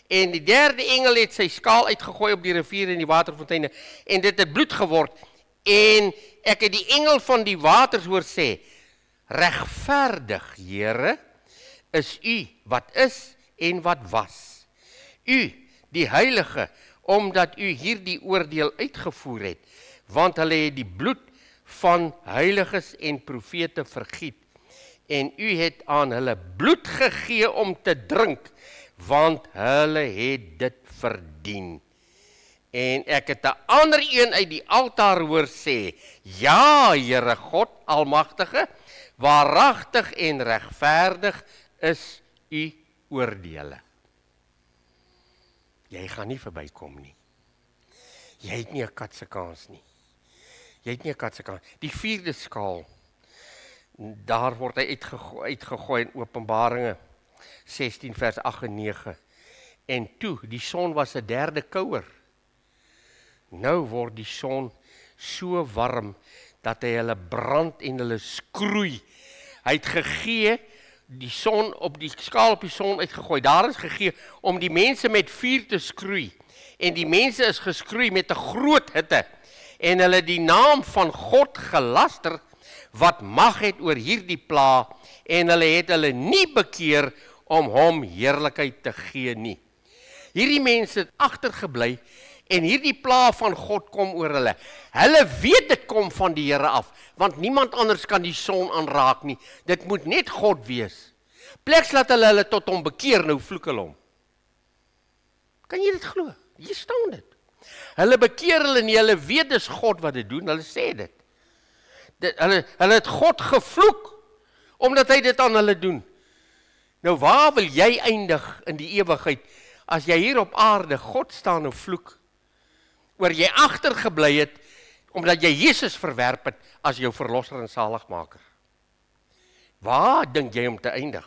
En die derde engel het sy skaal uitgegooi op die riviere en die waterfonteine en dit het bloed geword. En ek het die engel van die waters hoor sê, regverdig, Here, is U wat is en wat was. U, die Heilige, omdat U hierdie oordeel uitgevoer het, want hulle het die bloed van heiliges en profete vergiet, en U het aan hulle bloed gegee om te drink, want hulle het dit verdien. En ek het 'n ander een uit die altaar hoor sê, ja, Here God, Almagtige, waaragtig en regverdig is U oordeele. Jy gaan nie verbykom nie. Jy het nie 'n kat se kans nie. Jy het nie 'n kat se kans. Die 4de skaal, daar word hy uitgegooi in Openbaringe 16 vers 8 en 9. En toe, die son was 'n derde kouer. Nou word die son so warm, dat hy hulle brand en hulle skroei. Hy het gegee, die son op die skaal op die son uitgegooi. Daar is gegee om die mense met vuur te skroei. En die mense is geskroei met 'n groot hitte. En hulle die naam van God gelaster, wat mag het oor hierdie pla, en hulle het hulle nie bekeer om hom heerlikheid te gee nie. Hierdie mense het agtergebly, en hierdie pla van God kom oor hulle. Hulle weet dit kom van die Here af, want niemand anders kan die son aanraak nie. Dit moet net God wees. Pleks laat hulle tot hom bekeer, nou vloek hulle hom. Kan jy dit glo? Hier staan dit. Hulle bekeer hulle nie, hulle weet dis God wat dit doen, hulle sê dit. Hulle het God gevloek, omdat hy dit aan hulle doen. Nou waar wil jy eindig in die ewigheid, as jy hier op aarde God staan en vloek, oor jy agtergebly het, omdat jy Jesus verwerp het, as jou verlosser en saligmaker. Waar dink jy om te eindig?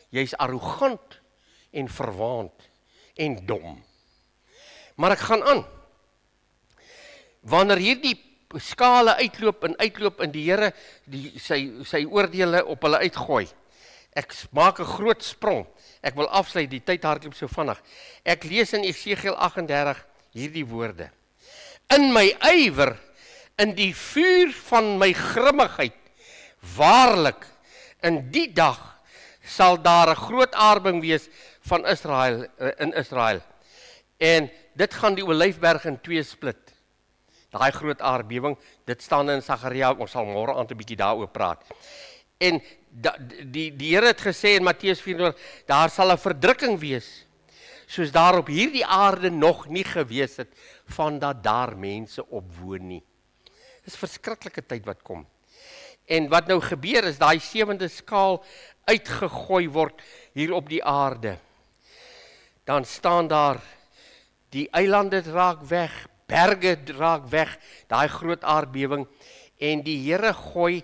Jy's arrogant en verwaand en dom. Maar ek gaan aan. Wanneer hierdie skale uitloop en die Here sy oordeele op hulle uitgooi. Ek maak 'n groot sprong. Ek wil afsluit, die tyd hardloop so vinnig. Ek lees in Esegiel 38 hierdie woorde. In my ywer, in die vuur van my grimmigheid, waarlik, in die dag sal daar 'n groot aardbewing wees van in Israel. En dit gaan die Olyfberg in 2 split. Daai groot aardbewing, dit staan in Sagaria, ons sal môre aand 'n bietjie daaroor praat. En die Here het gesê in Matteus 24, daar sal 'n verdrukking wees, soos daar op hierdie aarde nog nie gewees het, van dat daar mense op woon nie. Dis 'n verskriklike tyd wat kom. En wat nou gebeur is, daai 7de skaal uitgegooi word hier op die aarde. Dan staan daar, die eilande raak weg, berge raak weg, daai groot aardbewing, en die Here gooi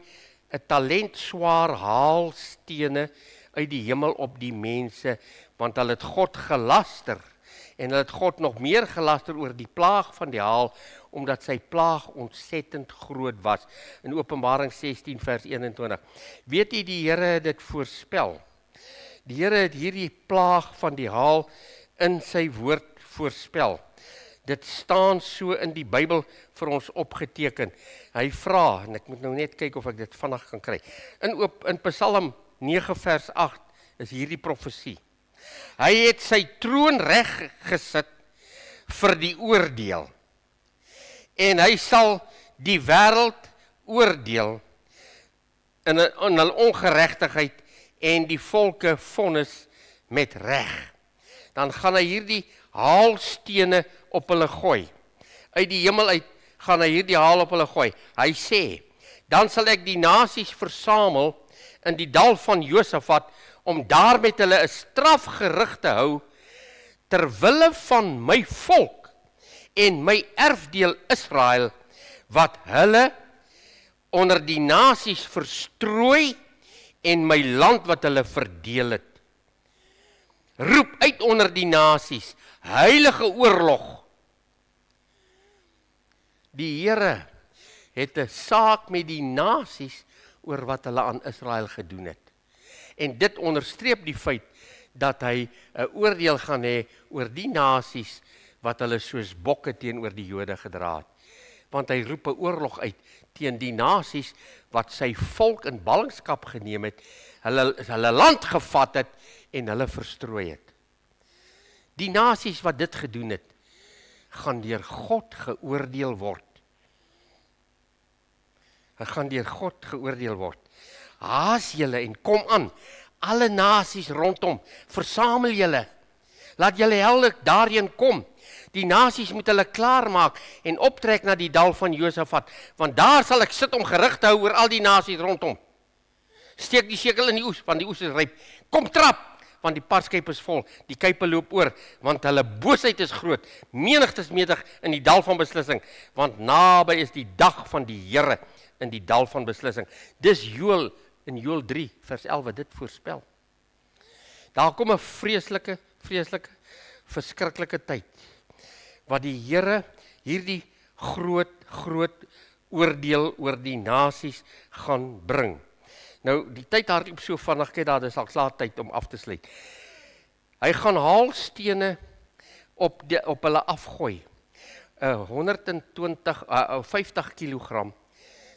'n talentswaar haalstene uit die hemel op die mense, want hulle het God gelaster, en hulle het God nog meer gelaster oor die plaag van die haal, omdat sy plaag ontsettend groot was, in Openbaring 16 vers 21. Weet jy, die Here het dit voorspel. Die Here het hierdie plaag van die haal in sy woord voorspel. Dit staan so in die Bybel vir ons opgeteken. Hy vra, en ek moet nou net kyk of ek dit vinnig kan kry. In Psalm 9 vers 8 is hierdie profesie. Hy het sy troon reg gesit vir die oordeel. En hy sal die wêreld oordeel in hulle ongeregtigheid en die volke vonnis met reg. Dan gaan hy hierdie haalstene op hulle gooi. Uit die hemel uit gaan hy hierdie haal op hulle gooi. Hy sê, dan sal ek die nasies versamel in die dal van Josafat, om daar met hulle 'n strafgerig te hou, ter wille van my volk en my erfdeel Israel, wat hulle onder die nasies verstrooi, en my land wat hulle verdeel het. Roep uit onder die nasies, heilige oorlog. Die Here het 'n saak met die nasies oor wat hulle aan Israel gedoen het. En dit onderstreep die feit dat hy 'n oordeel gaan hê oor die nasies wat hulle soos bokke teenoor die Jode gedra het. Want hy roep 'n oorlog uit teen die nasies wat sy volk in ballingskap geneem het, hulle land gevat het en hulle verstrooi het. Die nasies wat dit gedoen het, gaan deur God geoordeel word. Hy gaan deur God geoordeel word. Haas julle en kom aan, alle nasies rondom, versamel julle, laat julle helder daarheen kom. Die nasies moet hulle klaarmaak en optrek na die dal van Josafat, want daar sal ek sit om gerig te hou oor al die nasies rondom. Steek die sekel in die oes, want die oes is ryp. Kom trap, want die parskyp is vol, die kuipe loop oor, want hulle boosheid is groot, menigtes metig in die dal van beslissing, want naby is die dag van die Here in die dal van beslissing. Dis Joël in Joël 3 vers 11 wat dit voorspel. Daar kom 'n vreeslike, verskriklike tyd, wat die Here hierdie groot oordeel oor die nasies gaan bring. Nou, die tyd hardloop so vinnig, kyk daar, dis al klaar tyd om af te sluit. Hy gaan haalstene op hulle afgooi. 50 kilogram.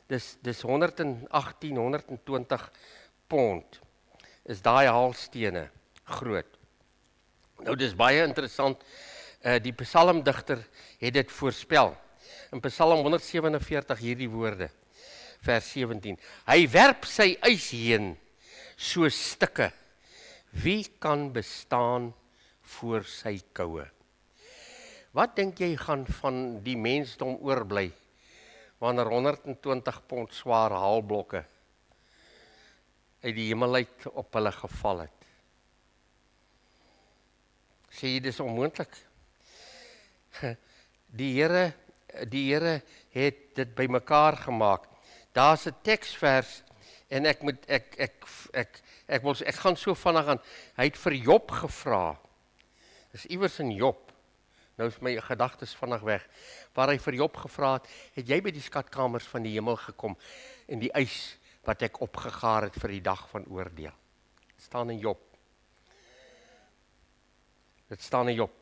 Dis 118, 120 pond. Is daai haalstene groot. Nou, dis baie interessant. Die psalmdigter het dit voorspel. In Psalm 147 hierdie woorde. Vers 17. Hy werp sy ys heen, so stukke. Wie kan bestaan voor sy koue? Wat dink jy gaan van die mensdom oorbly, wanneer 120 pond swaar haalblokke uit die hemel uit op hulle geval het? Sê jy, dis onmoontlik? Die Here het dit bymekaar gemaak. Daar's 'n teksvers en ek gaan so vinnig aan. Hy het vir Job gevra. Dis iewers in Job. Nou is my gedagtes vinnig weg. Waar hy vir Job gevra het jy by die skatkamers van die hemel gekom en die ys wat ek opgegaar het vir die dag van oordeel? Dit staan in Job. Dit staan in Job.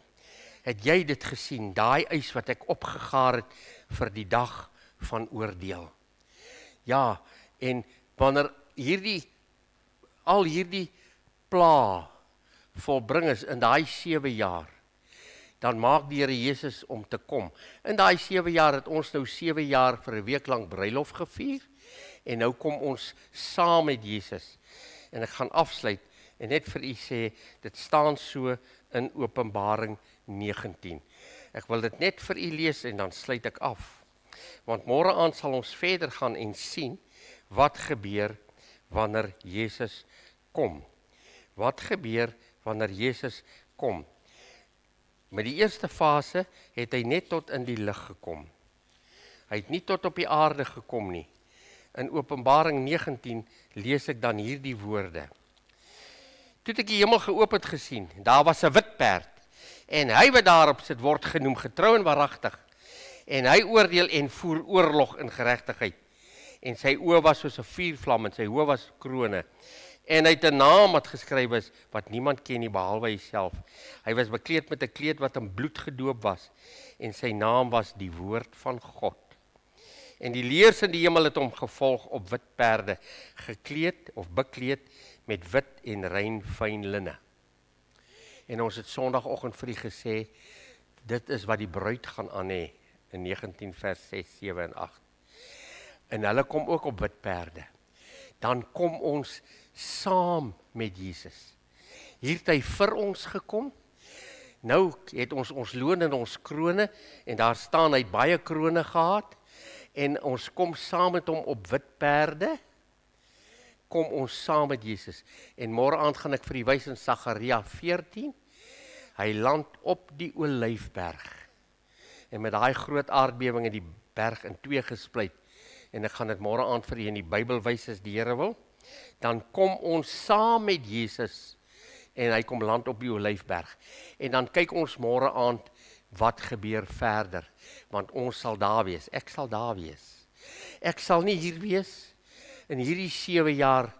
Het jy dit gesien, daai ys wat ek opgegaar het vir die dag van oordeel? Ja, en wanneer al hierdie pla volbring is in daai 7 jaar, dan maak die Here Jesus om te kom. In daai 7 jaar het ons nou 7 jaar vir 'n week lank bruilof gevier, en nou kom ons saam met Jesus. En ek gaan afsluit, en net vir u sê, dit staan so in Openbaring 19. Ek wil dit net vir u lees en dan sluit ek af. Want môre aand sal ons verder gaan en sien wat gebeur wanneer Jesus kom. Wat gebeur wanneer Jesus kom? Met die eerste fase het hy net tot in die lig gekom. Hy het nie tot op die aarde gekom nie. In Openbaring 19 lees ek dan hierdie woorde. Toe ek die hemel geopen gesien, daar was 'n wit perd, en hy wat daarop sit word genoem getrou en waaragtig, en hy oordeel en voer oorlog in geregtigheid, en sy oë was soos 'n vuurvlam, en sy hoof was krone, en hy het 'n naam wat geskryf is, wat niemand ken nie behalwe hy self. Hy was bekleed met 'n kleed wat in bloed gedoop was, en sy naam was die woord van God. En die leers in die hemel het hom gevolg op wit perde, gekleed of bekleed met wit en rein fyn linne. En ons het Sondagoggend vir u gesê, dit is wat die bruid gaan aan hê, in 19 vers 6, 7 en 8. En hulle kom ook op wit perde. Dan kom ons saam met Jesus. Hier het hy vir ons gekom. Nou het ons loon en ons krone, en daar staan, hy het baie krone gehad, en ons kom saam met hom op wit perde, kom ons saam met Jesus. En môre aand gaan ek vir u wys in Sagaria 14, hy land op die Olyfberg, en met daai groot aardbewing het die berg in 2 gesplyt, en ek gaan dit môre aand vir u in die Bybel wys as die Here wil, dan kom ons saam met Jesus, en hy kom land op die Olyfberg, en dan kyk ons môre aand, wat gebeur verder, want ons sal daar wees, ek sal daar wees. Ek sal nie hier wees, in hierdie 7 jaar,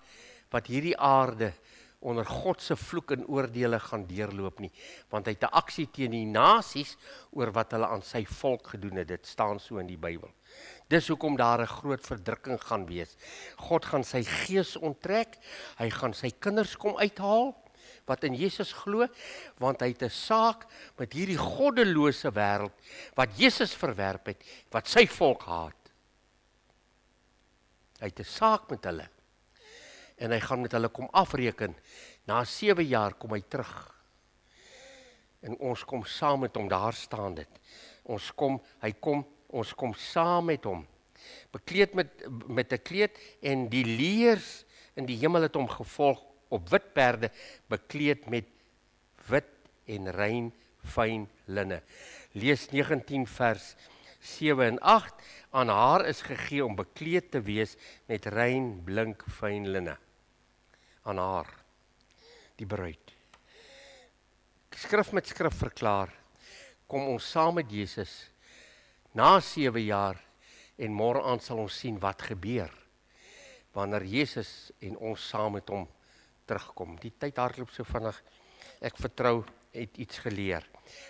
wat hierdie aarde onder God se vloek en oordeele gaan deurloop nie, want hy het 'n aksie teen die nasies, oor wat hulle aan sy volk gedoen het, dit staan so in die Bybel. Dis hoekom daar 'n groot verdrukking gaan wees. God gaan sy gees onttrek, hy gaan sy kinders kom uithaal, wat in Jesus glo, want hy het 'n saak met hierdie goddelose wêreld, wat Jesus verwerp het, wat sy volk haat. Hy het 'n saak met hulle, en hy gaan met hulle kom afreken, na 7 jaar kom hy terug, en ons kom saam met hom, daar staan dit, ons kom saam met hom, bekleed met 'n kleed, en die leers in die hemel het hom gevolg, op wit perde, bekleed met wit en rein fyn linne. Lees 19 vers 7 en 8, aan haar is gegee om bekleed te wees met rein, blink, fyn linne. Aan haar, die bruid. Skrif met skrif verklaar, kom ons saam met Jesus, na 7 jaar, en môre aand sal ons sien wat gebeur, wanneer Jesus en ons saam met hom terugkom. Die tyd hardloop so vinnig, ek vertrou, het iets geleer.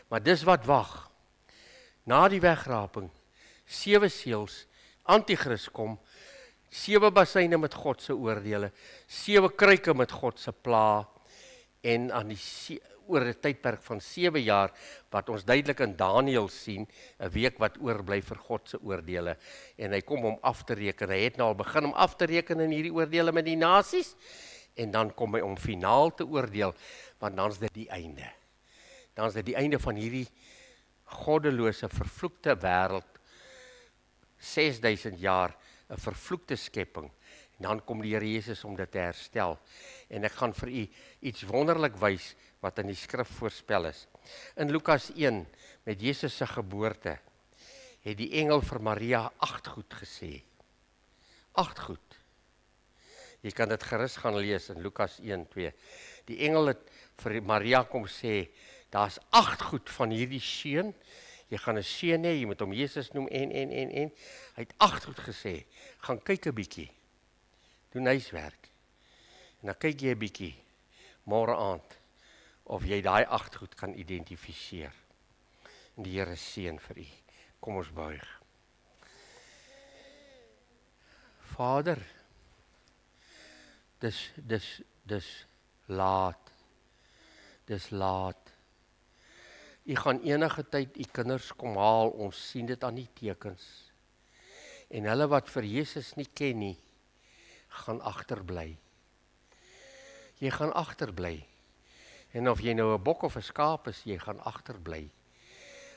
Maar dis wat wag, na die wegraping, 7 seels, Antichrist kom, 7 basyne met God se oordeele, 7 kruike met God se pla, en aan die oor 'n tydperk van 7 jaar, wat ons duidelik in Daniël sien, 'n week wat oorbly vir God se oordeele, en hy kom om af te reken, hy het nou al begin om af te reken in hierdie oordeele met die nasies, en dan kom hy om finaal te oordeel, want dan is dit die einde. Dan is dit die einde van hierdie goddelose, vervloekte wêreld, 6000 jaar, 'n vervloekte skepping, en dan kom die Here Jesus om dit te herstel, en ek gaan vir u iets wonderlik wys, wat in die skrif voorspel is. In Lukas 1, met Jesus se geboorte, het die engel vir Maria 8 goed gesê. 8 goed. Jy kan dit gerus gaan lees in Lukas 1, 2. Die engel het vir Maria kom sê, daar's 8 goed van hierdie seun, jy gaan 'n seun hê, jy moet hom Jesus noem, en. Hy het 8 goed gesê, gaan kyk 'n bietjie, doen huiswerk, en dan kyk jy 'n bietjie, môre aand, of jy daai 8 goed kan identifiseer. En die Here seën vir u. Kom ons buig. Vader, dis laat. Dis laat. U gaan enige tyd u kinders kom haal, ons sien dit aan die tekens. En hulle wat vir Jesus nie ken nie, gaan agterbly. Jy gaan agterbly. En of jy nou 'n bok of 'n skaap is, jy gaan agterbly.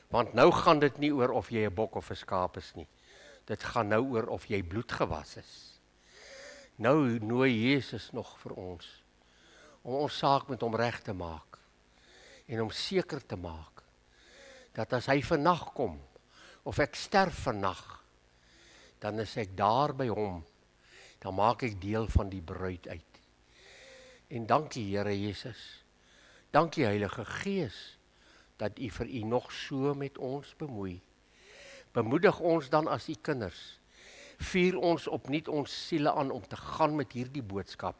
Want nou gaan dit nie oor of jy 'n bok of 'n skaap is nie. Dit gaan nou oor of jy bloedgewas is. Nou nooi Jesus nog vir ons, om ons saak met hom reg te maak, en om seker te maak, dat as hy vannag kom, of ek sterf vannag, dan is ek daar by hom, dan maak ek deel van die bruid uit. En dankie Here Jesus, dankie Heilige Gees, dat u vir u nog so met ons bemoei. Bemoedig ons dan as u kinders, vier ons opnuut ons siele aan om te gaan met hierdie boodskap,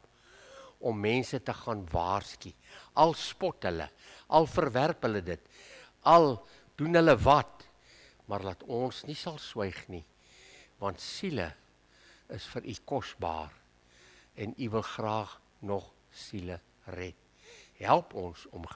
om mense te gaan waarsku, al spot hulle, al verwerp hulle dit, al doen hulle wat, maar laat ons nie sal swyg nie, want siele is vir u kosbaar, en u wil graag nog siele red. Help ons om